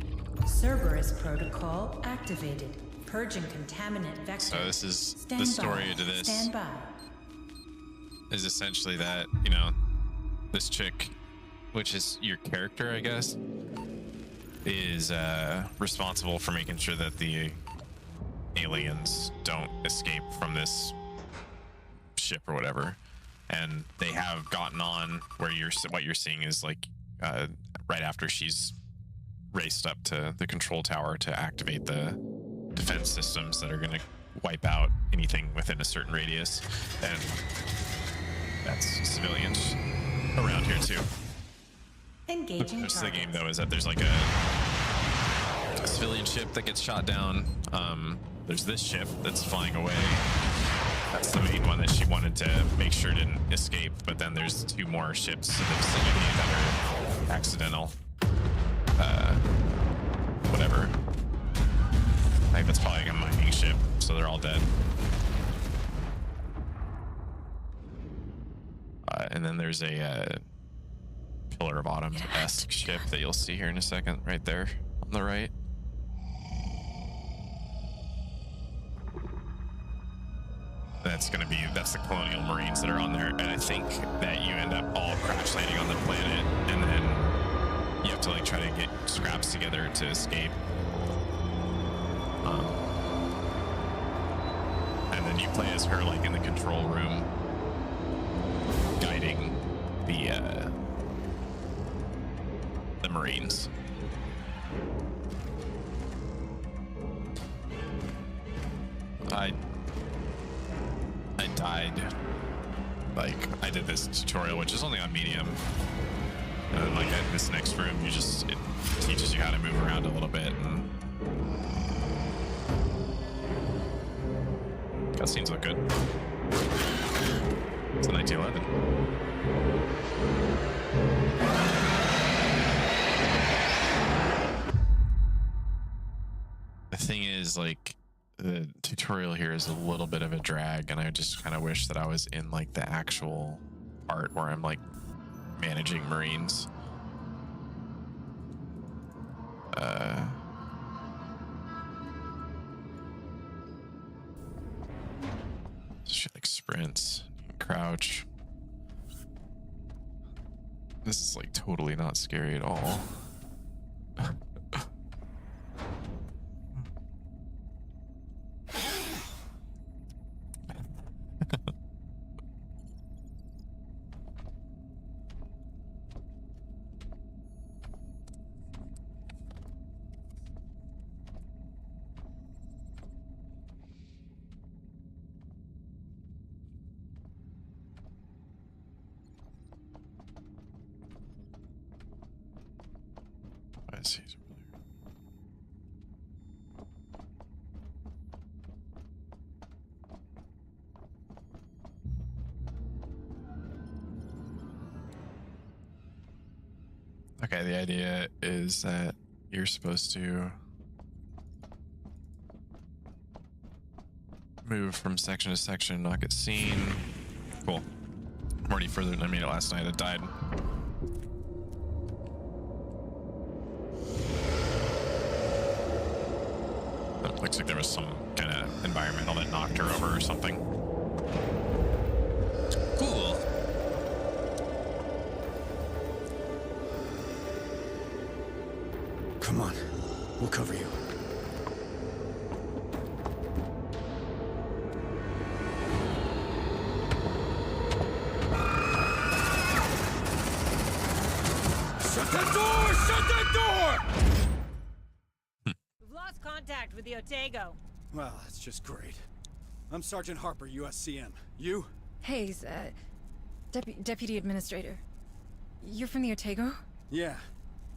S10: Cerberus protocol activated. Purging contaminant vector.
S8: So this is
S10: Stand
S8: the
S10: by.
S8: story to this.
S10: Stand by.
S8: Is essentially that, you know, this chick, which is your character, I guess, is responsible for making sure that the aliens don't escape from this ship or whatever. And they have gotten on where what you're seeing is like right after she's raced up to the control tower to activate the defense systems that are going to wipe out anything within a certain radius. And that's civilians around here too.
S10: Engaging
S8: Most of the game
S10: targets.
S8: though is that there's like a civilian ship that gets shot down. There's this ship that's flying away. That's the main one that she wanted to make sure didn't escape. But then there's 2 more ships in the vicinity that are accidental. Whatever. I think that's probably like a mining ship, so they're all dead. And then there's a Pillar of Autumn-esque ship that you'll see here in a second, right there on the right. That's the Colonial Marines that are on there, and I think that you end up all crash landing on the planet, and then you have to like try to get scraps together to escape. And then you play as her like in the control room, guiding the Marines. I died. Like, I did this tutorial, which is only on medium. And then, like, in this next room, it teaches you how to move around a little bit. And cutscenes look good. It's a 1911. The thing is, like, the tutorial here is a little bit of a drag, and I just kind of wish that I was in like the actual part where I'm like managing Marines. Shit, like sprints, crouch. This is like totally not scary at all. I see. Okay, the idea is that you're supposed to move from section to section, not get seen. Cool. I'm already further than I made it last night. I died. It looks like there was some kind of environmental that knocked her over or something. Cool.
S12: Come on, we'll cover you. Shut that door! Shut that door!
S13: We've lost contact with the Otego.
S12: Well, that's just great. I'm Sergeant Harper, USCM. You?
S11: Hayes, Deputy Administrator. You're from the Otego?
S12: Yeah.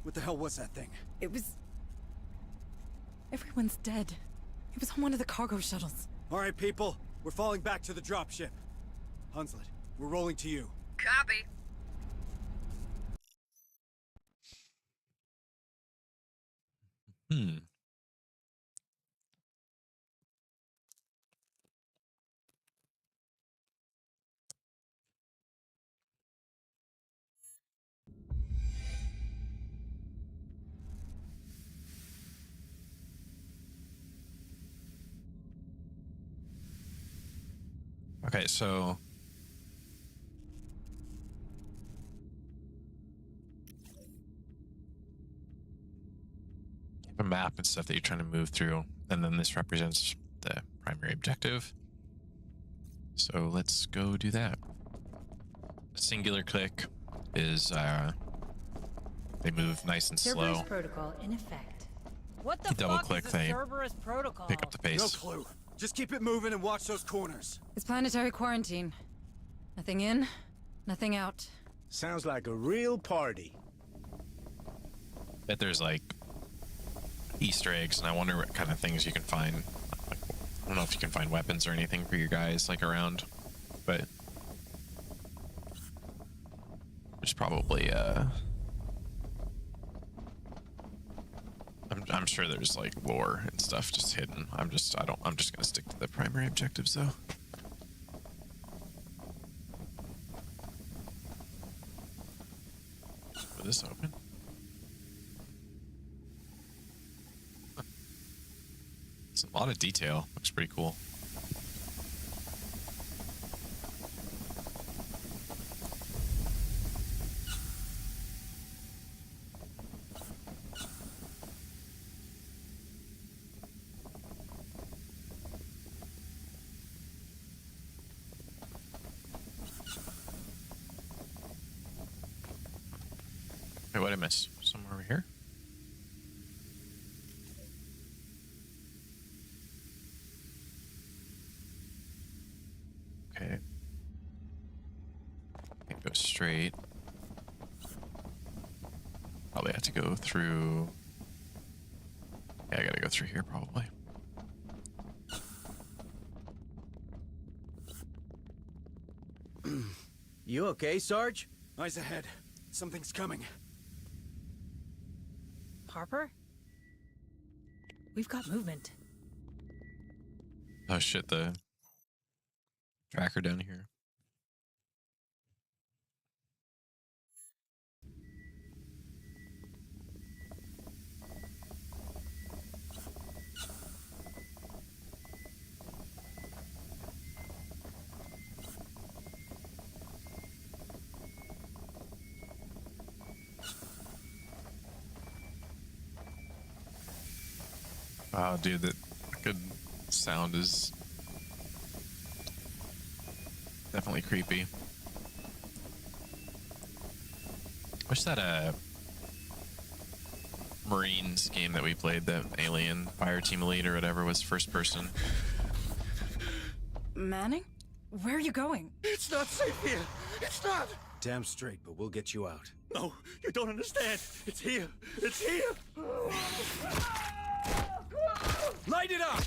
S12: What the hell was that thing?
S11: It was... Everyone's dead. It was on one of the cargo shuttles.
S12: All right, people. We're falling back to the dropship. Hunslet, we're rolling to you.
S7: Copy.
S8: Okay, so you have a map and stuff that you're trying to move through, and then this represents the primary objective. So let's go do that. A singular click is they move nice and
S10: Cerberus
S8: slow.
S10: protocol in effect.
S13: What the
S8: You double
S13: fuck
S8: click,
S13: is a
S8: they
S13: Cerberus protocol?
S8: pick up the pace.
S12: No clue. Just keep it moving and watch those corners.
S11: It's planetary quarantine. Nothing in, nothing out.
S14: Sounds like a real party.
S8: Bet there's like Easter eggs, and I wonder what kind of things you can find. Like, I don't know if you can find weapons or anything for your guys like around, but there's probably I'm sure there's like lore and stuff just hidden. I'm just gonna stick to the primary objectives though. Is this open? It's a lot of detail. Looks pretty cool. Wait, what did I miss? Somewhere over here? Okay. Can't go straight. Probably have to go through. Yeah, I gotta go through here probably.
S12: You okay, Sarge? Eyes ahead. Something's coming.
S13: Harper? We've got movement.
S8: Oh shit, the tracker down here. Wow, dude, that good sound is definitely creepy. Wish that Marines game that we played, that Alien Fire Team Elite or whatever, was first person.
S11: Manning? Where are you going?
S12: It's not safe here. It's not. Damn straight, but we'll get you out. No, you don't understand. It's here. It's here. Light it up.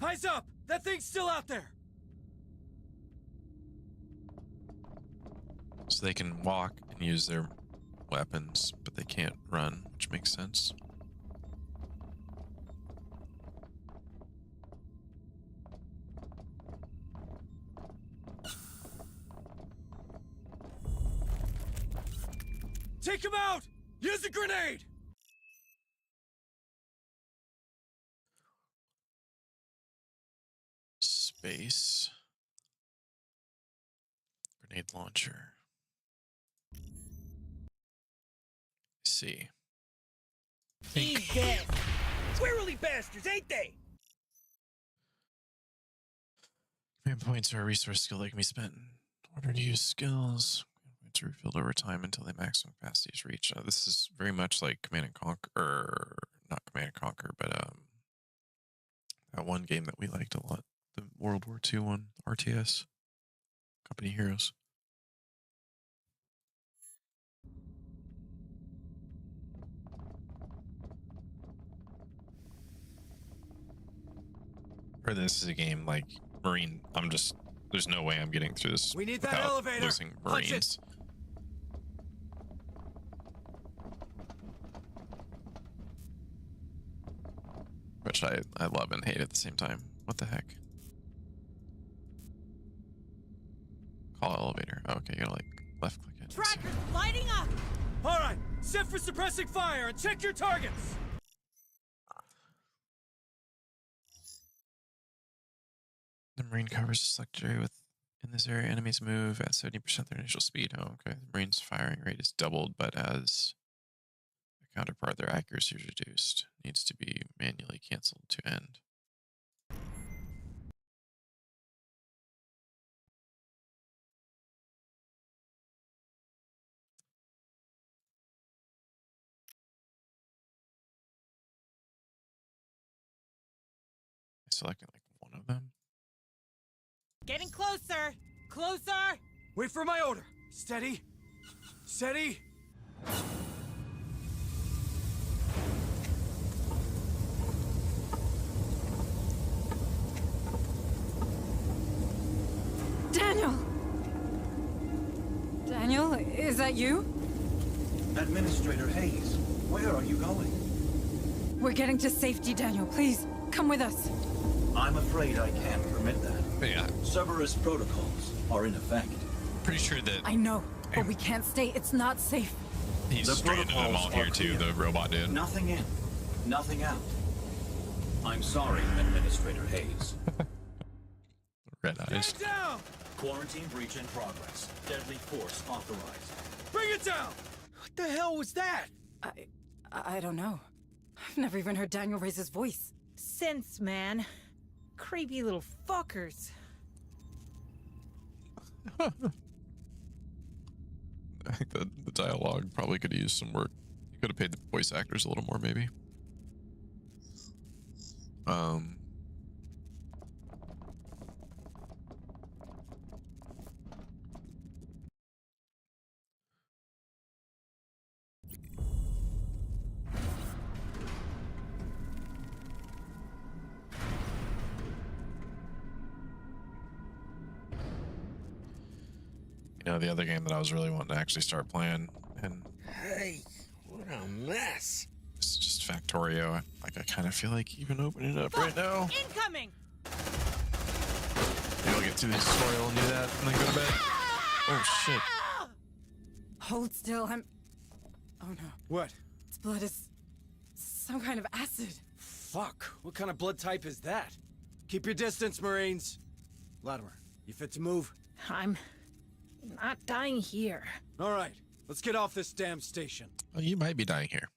S12: Eyes up! That thing's still out there!
S8: So they can walk and use their weapons, but they can't run, which makes sense.
S12: Take him out! Use a grenade!
S8: Space. Grenade launcher. See.
S1: He's dead. Squirrely bastards, ain't they?
S8: Command points are a resource skill that can be spent in order to use skills. Points are refilled over time until the maximum capacity is reached. This is very much like Command and Conquer, or not Command and Conquer, but that one game that we liked a lot, the World War II one, RTS, Company Heroes. Or this is a game like Marine. There's no way I'm getting through this.
S12: We need that
S8: without
S12: elevator.
S8: losing
S12: Punch it.
S8: Marines. Which I love and hate at the same time. What the heck? Call
S2: elevator. Oh, okay, you gotta like left click it.
S13: Trackers lighting up!
S12: All right, set for suppressing fire and check your targets.
S2: The Marine covers a select area with. In this area, enemies move at 70% their initial speed. Oh, okay. The Marine's firing rate is doubled, but as a counterpart, their accuracy is reduced. Needs to be manually canceled to end. Selecting like one of them.
S13: Getting closer! Closer!
S12: Wait for my order. Steady. Steady.
S11: Daniel! Daniel, is that you?
S12: Administrator Hayes, where are you going?
S11: We're getting to safety, Daniel. Please, come with us.
S12: I'm afraid I can't permit that.
S8: Yeah.
S12: Cerberus protocols are in effect.
S8: Pretty sure that
S11: I know, but we can't stay. It's not safe.
S8: he's straightened them all here too, the robot dude.
S12: Nothing in, nothing out. I'm sorry, Administrator Hayes.
S2: Red eyes.
S12: Stand down! Quarantine breach in progress. Deadly force authorized. Bring it down! What the hell was that?
S11: I don't know. I've never even heard Daniel raise his voice.
S13: Sense, man. Creepy little fuckers.
S2: I think the dialogue probably could use some work. You could have paid the voice actors a little more, maybe. You know, the other game that I was really wanting to actually start playing, and
S14: Hey, what a mess.
S2: it's just Factorio. Like, I kind of feel like even opening it up right now.
S13: Incoming!
S2: Maybe I'll get through the tutorial and do that, and then go to bed. Oh, shit.
S11: Hold still, I'm... Oh no.
S12: What?
S11: Its blood is... some kind of acid.
S12: Fuck, what kind of blood type is that? Keep your distance, Marines. Latimer, you fit to move?
S13: I'm not dying here.
S12: All right, let's get off this damn station.
S2: Well, you might be dying here.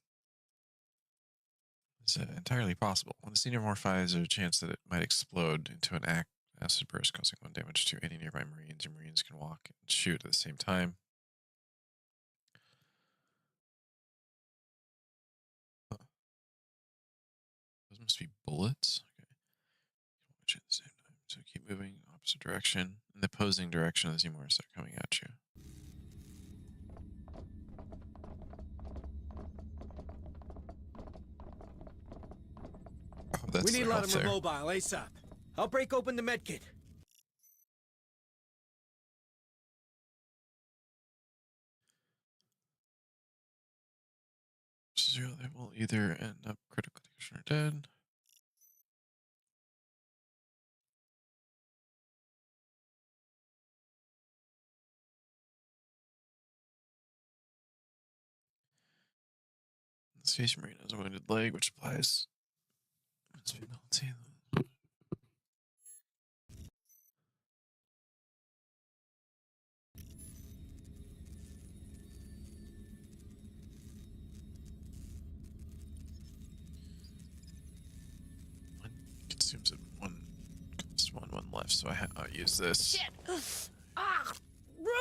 S2: It's entirely possible. When the xenomorphize, there's a chance that it might explode into an acid burst, causing 1 damage to any nearby Marines. Your Marines can walk and shoot at the same time. Huh. Those must be bullets. Okay. Watch at the same time. So keep moving opposite direction. In the opposing direction of the xenomorphs are coming at you. Oh, that's
S12: We need
S2: the health
S12: Latimer
S2: there.
S12: mobile ASAP. I'll break open the medkit.
S2: Zero, they will either end up critical condition or dead. The Space Marine has a wounded leg, which applies its penalty. One consumes it. One costs one left, so I'll use this.
S13: Shit! Ah!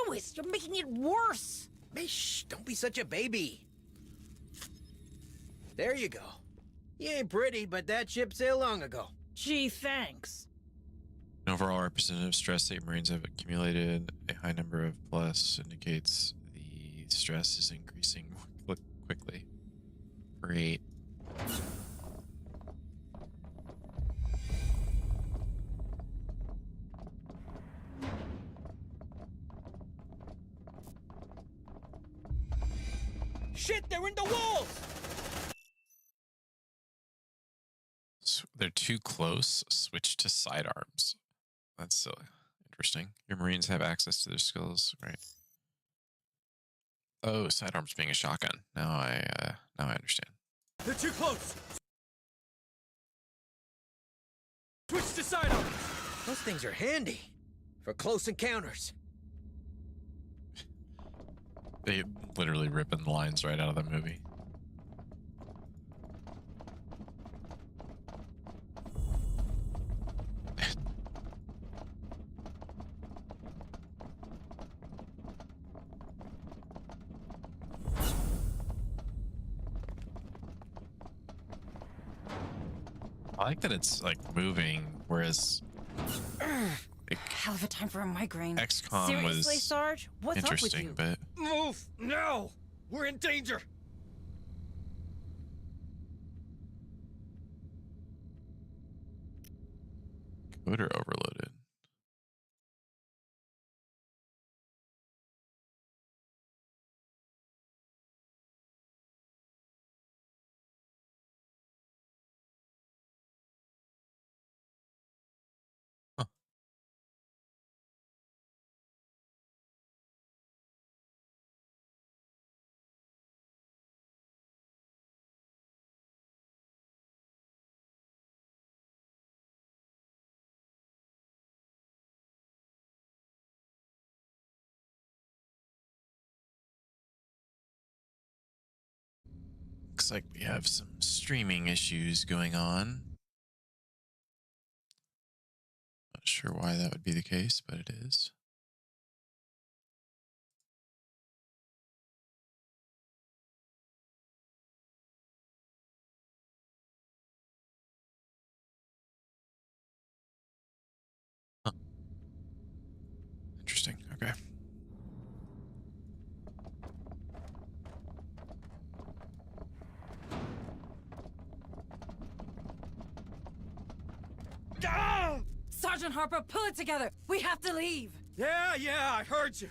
S13: Ruiz, you're making it worse!
S1: Hey, shh, don't be such a baby. There you go. You ain't pretty, but that ship sailed long ago.
S13: Gee, thanks.
S2: Overall representative stress that Marines have accumulated a high number of plus indicates the stress is increasing quickly. Great.
S1: Shit, they're in the walls!
S2: They're too close. Switch to sidearms. That's so
S8: Interesting. Your Marines have access to their skills, right? Oh, sidearms being a shotgun. Now I understand.
S12: They're too close! Switch to sidearms!
S14: Those things are handy for close encounters.
S8: They literally ripping the lines right out of the movie. I like that it's like moving, whereas
S11: Hell of a time for a migraine.
S8: XCOM
S13: Seriously,
S8: was
S13: Sarge? What's
S8: interesting,
S13: up with you?
S8: but
S12: Move! Now! We're in danger!
S8: coder overloaded. Huh. Looks like we have some streaming issues going on. Not sure why that would be the case, but it is. Huh. Interesting. Okay.
S11: Ah! Sergeant Harper, pull it together. We have to leave.
S12: Yeah, I heard you.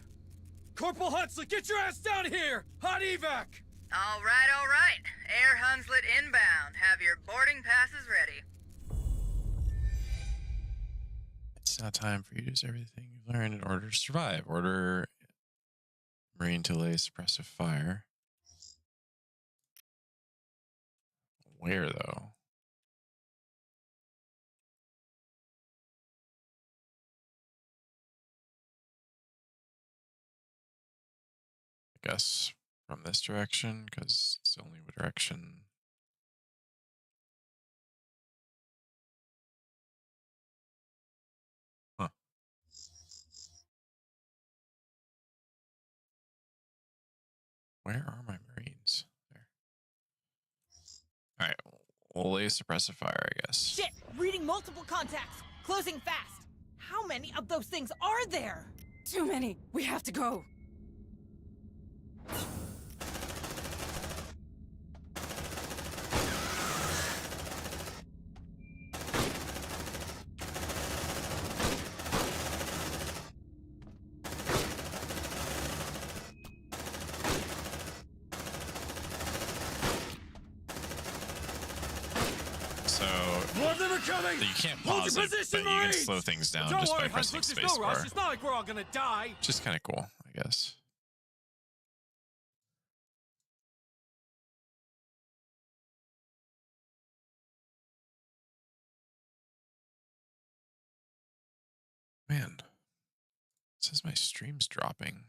S12: Corporal Huxley, get your ass down here! Hot evac!
S15: All right. Air Hunslet inbound. Have your boarding passes ready.
S8: It's now time for you to use everything you've learned in order to survive. Order Marine to lay suppressive fire. Where, though? I guess from this direction, because it's the only direction. Huh. Where are my Marines? There. Alright, we'll lay suppressive fire, I guess.
S13: Shit! Reading multiple contacts! Closing fast! How many of those things are there?
S11: Too many. We have to go.
S12: More of them are coming!
S8: You can't
S12: Hold
S8: pause
S12: your
S8: it, but
S12: position,
S8: you can
S12: Marines!
S8: slow things down
S12: Don't
S8: just by
S12: worry,
S8: pressing
S12: Hunslet, there's no rush.
S8: spacebar.
S12: It's not like we're all gonna die.
S8: Which is kind of cool, I guess. Man, it says my stream's dropping.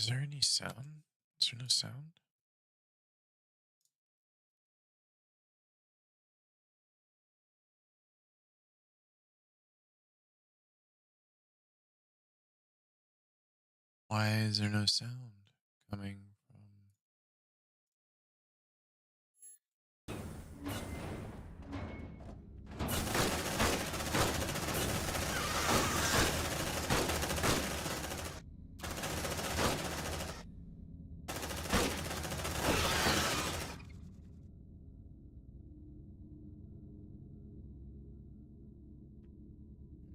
S8: Is there any sound? Is there no sound? Why is there no sound coming from?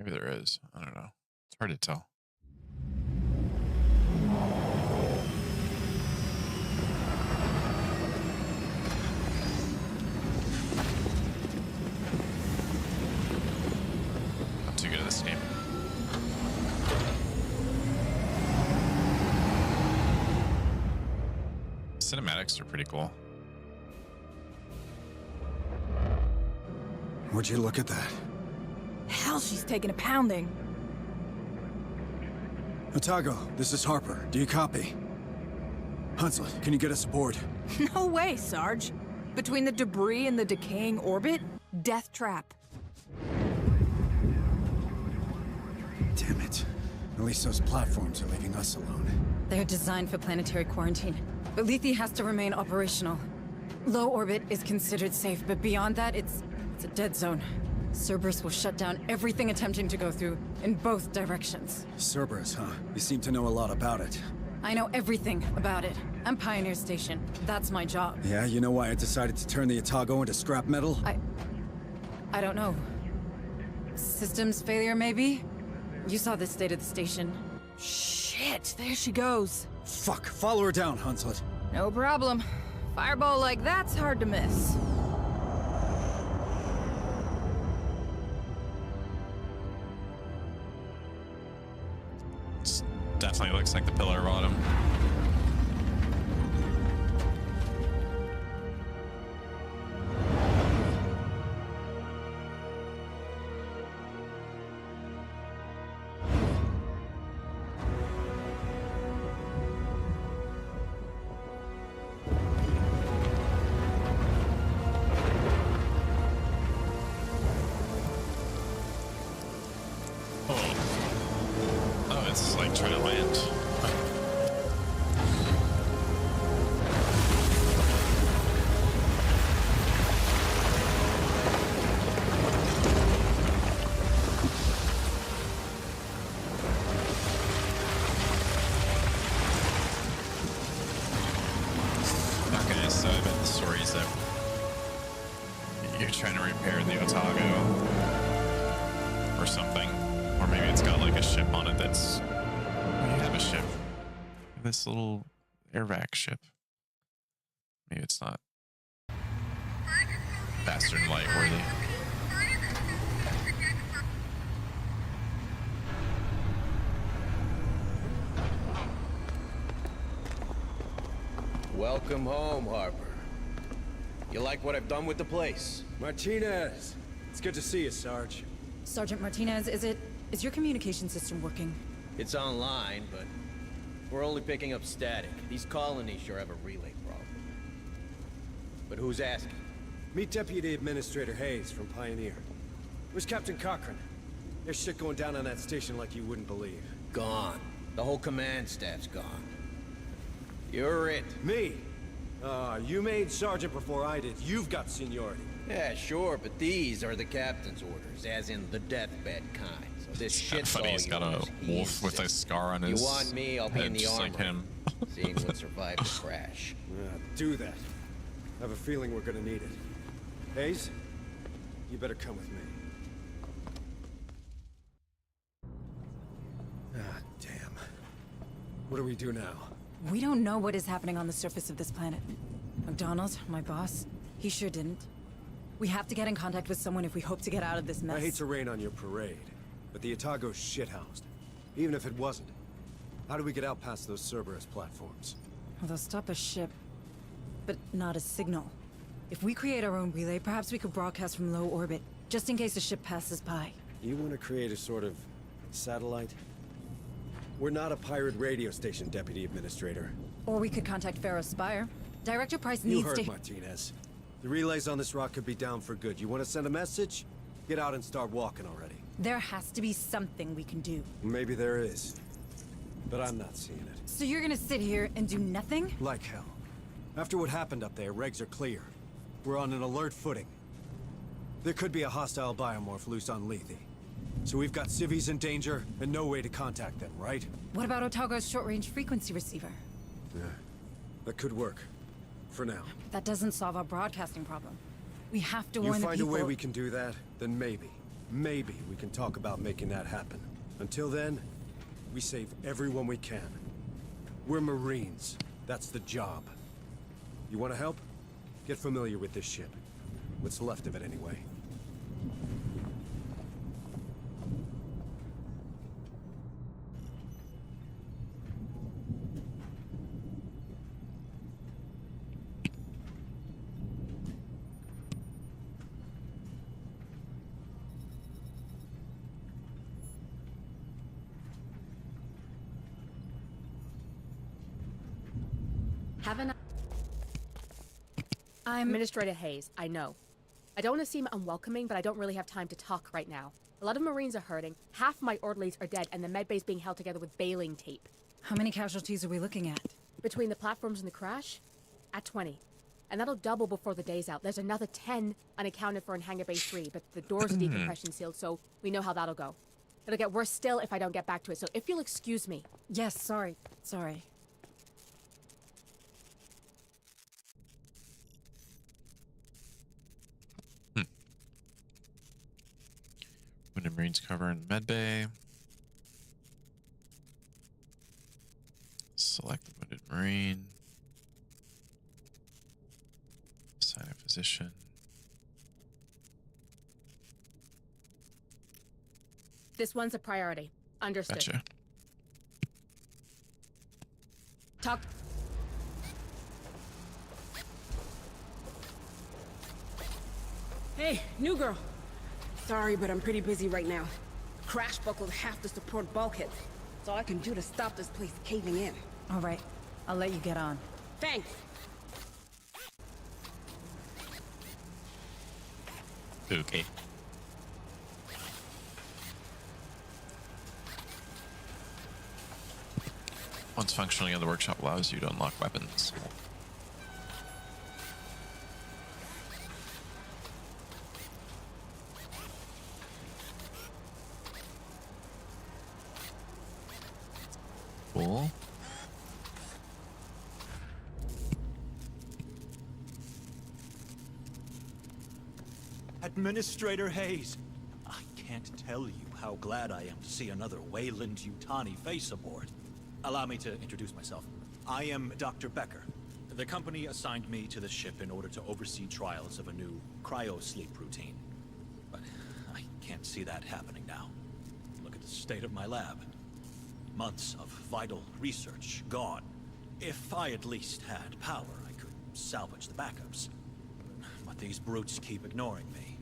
S8: Maybe there is. I don't know. It's hard to tell. Not too good at this game. Cinematics are pretty cool.
S12: Would you look at that?
S11: Hell, she's taking a pounding.
S12: Otago, this is Harper. Do you copy? Hunslet, can you get us aboard?
S11: No way, Sarge. Between the debris and the decaying orbit, death trap.
S12: Damn it. At least those platforms are leaving us alone.
S11: They're designed for planetary quarantine, but Lethe has to remain operational. Low orbit is considered safe, but beyond that, it's a dead zone. Cerberus will shut down everything attempting to go through in both directions.
S12: Cerberus, huh? You seem to know a lot about it.
S11: I know everything about it. I'm Pioneer Station. That's my job.
S12: Yeah, you know why I decided to turn the Otago into scrap metal?
S11: I don't know. Systems failure, maybe? You saw the state of the station. Shit, there she goes.
S12: Fuck, follow her down, Hunslet.
S11: No problem. Fireball like that's hard to miss.
S8: Definitely looks like the pillar bottom. Oh, it's like trying to land. Okay, so I bet the story is that you're trying to repair the Otago or something. Or maybe it's got like a ship on it that's... Oh, you have a ship. This little air vac ship. Maybe it's not faster than light worthy.
S14: Welcome home, Harper. You like what I've done with the place?
S12: Martinez! It's good to see you, Sarge.
S11: Sergeant Martinez, is your communication system working?
S14: It's online, but we're only picking up static. These colonies sure have a relay problem. But who's asking?
S12: Meet Deputy Administrator Hayes from Pioneer. Where's Captain Cochran? There's shit going down on that station like you wouldn't believe.
S14: Gone. The whole command staff's gone. You're it.
S12: Me? You made Sergeant before I did. You've got seniority.
S14: Yeah, sure, but these are the captain's orders, as in the deathbed kind. So this shit's all
S8: Funny, he's got a wolf with a scar on his
S14: You want me, I'll be
S8: head,
S14: in the
S8: just
S14: armor.
S8: like him.
S14: Seeing what survived the crash.
S12: Do that. I have a feeling we're gonna need it. Hayes, you better come with me. Ah, damn. What do we do now?
S11: We don't know what is happening on the surface of this planet. McDonald, my boss, he sure didn't. We have to get in contact with someone if we hope to get out of this mess.
S12: I hate to rain on your parade, but the Otago's shithoused. Even if it wasn't, how do we get out past those Cerberus platforms?
S11: Well, they'll stop a ship, but not a signal. If we create our own relay, perhaps we could broadcast from low orbit, just in case a ship passes by.
S12: You want to create a sort of satellite? We're not a pirate radio station, Deputy Administrator.
S11: Or we could contact Pharaoh Spire. Director Price needs
S12: You heard
S11: to...
S12: Martinez. The relays on this rock could be down for good. You want to send a message? Get out and start walking already.
S11: There has to be something we can do.
S12: Maybe there is. But I'm not seeing it.
S11: So you're gonna sit here and do nothing?
S12: Like hell. After what happened up there, regs are clear. We're on an alert footing. There could be a hostile biomorph loose on Lethe. So we've got civvies in danger and no way to contact them, right?
S11: What about Otago's short-range frequency receiver?
S12: Yeah, that could work. For now.
S11: That doesn't solve our broadcasting problem. We have to warn the
S12: You find
S11: people...
S12: a way we can do that, then maybe. maybe we can talk about making that happen. Until then, we save everyone we can. We're Marines. That's the job. You want to help? Get familiar with this ship. What's left of it, anyway.
S16: I'm Administrator Hayes, I know. I don't want to seem unwelcoming, but I don't really have time to talk right now. A lot of Marines are hurting, half my orderlies are dead, and the medbay's being held together with baling tape.
S11: How many casualties are we looking at?
S16: Between the platforms and the crash? At 20. And that'll double before the day's out. There's another 10 unaccounted for in Hangar Bay 3, but the doors are decompression sealed, so we know how that'll go. It'll get worse still if I don't get back to it, so if you'll excuse me.
S11: Yes, sorry.
S8: Wounded Marines cover in medbay. Select the wounded Marine. Assign a physician.
S16: This one's a priority. Understood.
S8: Gotcha.
S16: Talk.
S13: Hey, new girl. Sorry, but I'm pretty busy right now. The crash buckled half the support bulkheads. That's all I can do to stop this place caving in.
S11: All right, I'll let you get on.
S13: Thanks.
S8: Okay. Once functioning in the workshop allows you to unlock weapons. Cool.
S17: Administrator Hayes, I can't tell you how glad I am to see another Weyland-Yutani face aboard. Allow me to introduce myself. I am Dr. Becker. The company assigned me to the ship in order to oversee trials of a new cryo-sleep routine. But I can't see that happening now. Look at the state of my lab. Months of vital research gone. If I at least had power, I could salvage the backups. But these brutes keep ignoring me.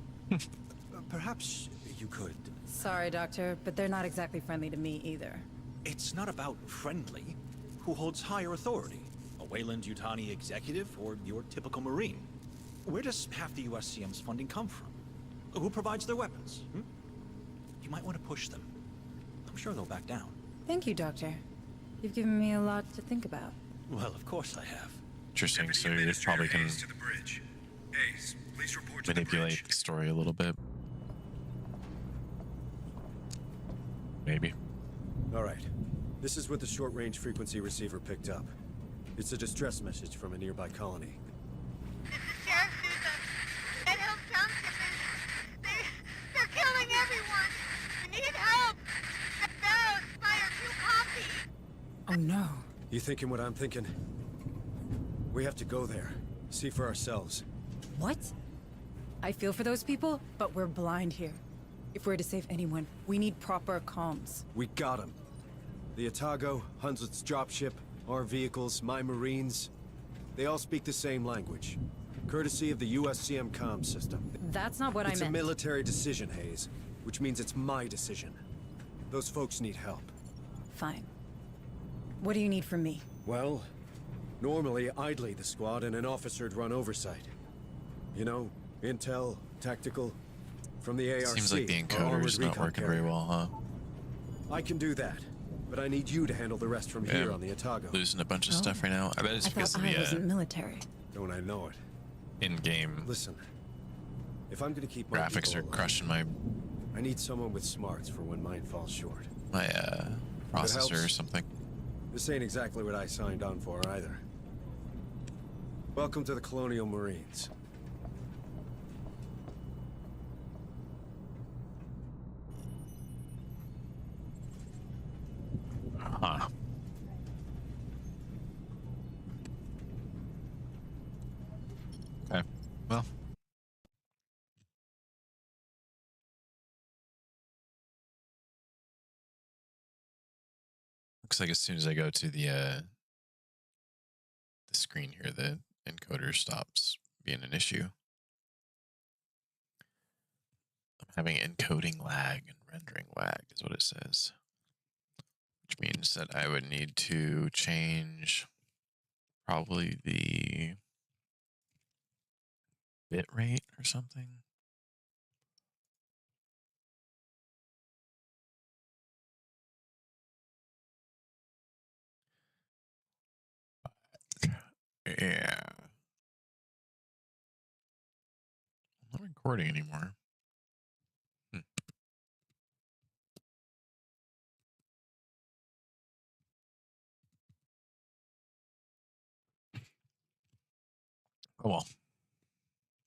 S17: Perhaps you could...
S11: Sorry, Doctor, but they're not exactly friendly to me either.
S17: It's not about friendly. Who holds higher authority? A Weyland-Yutani executive or your typical Marine? Where does half the USCM's funding come from? Who provides their weapons? You might want to push them. I'm sure they'll back down.
S11: Thank you, Doctor. You've given me a lot to think about.
S17: Well, of course I have.
S8: Interesting, so you probably can manipulate the story a little bit. Maybe.
S12: All right. This is what the short-range frequency receiver picked up. It's a distress message from a nearby colony.
S18: This is Sheriff Sousa. Red Hills Township is... They're killing everyone! We need help! Barrows fire 2 copy!
S11: Oh no.
S12: You thinking what I'm thinking? We have to go there. See for ourselves.
S11: What? I feel for those people, but we're blind here. If we're to save anyone, we need proper comms.
S12: We got them. The Otago, Hunslet's dropship, our vehicles, my Marines, they all speak the same language. Courtesy of the USCM comm system.
S11: That's not what I meant.
S12: It's a military decision, Hayes, which means it's my decision. Those folks need help.
S11: Fine. What do you need from me?
S12: Well, normally I'd lead the squad and an officer'd run oversight. You know, intel, tactical, from the ARC.
S8: Seems like the encoder's not working very well, huh?
S12: I can do that, but I need you to handle the rest from here on the Otago.
S8: Losing a bunch of stuff right now. I bet it's because of
S11: I
S8: the
S11: wasn't military.
S12: Don't I know it?
S8: In-game.
S12: Listen, if I'm gonna keep my
S8: graphics are crushing my.
S12: I need someone with smarts for when mine falls short.
S8: My processor or something.
S12: This ain't exactly what I signed on for either. Welcome to the Colonial Marines.
S8: like as soon as I go to the screen here, the encoder stops being an issue. I'm having encoding lag and rendering lag is what it says. Which means that I would need to change probably the bit rate or something. Yeah. I'm not recording anymore. Oh well.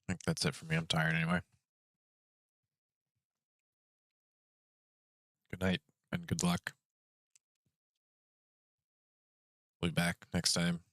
S8: I think that's it for me. I'm tired anyway. Good night and good luck. We'll be back next time.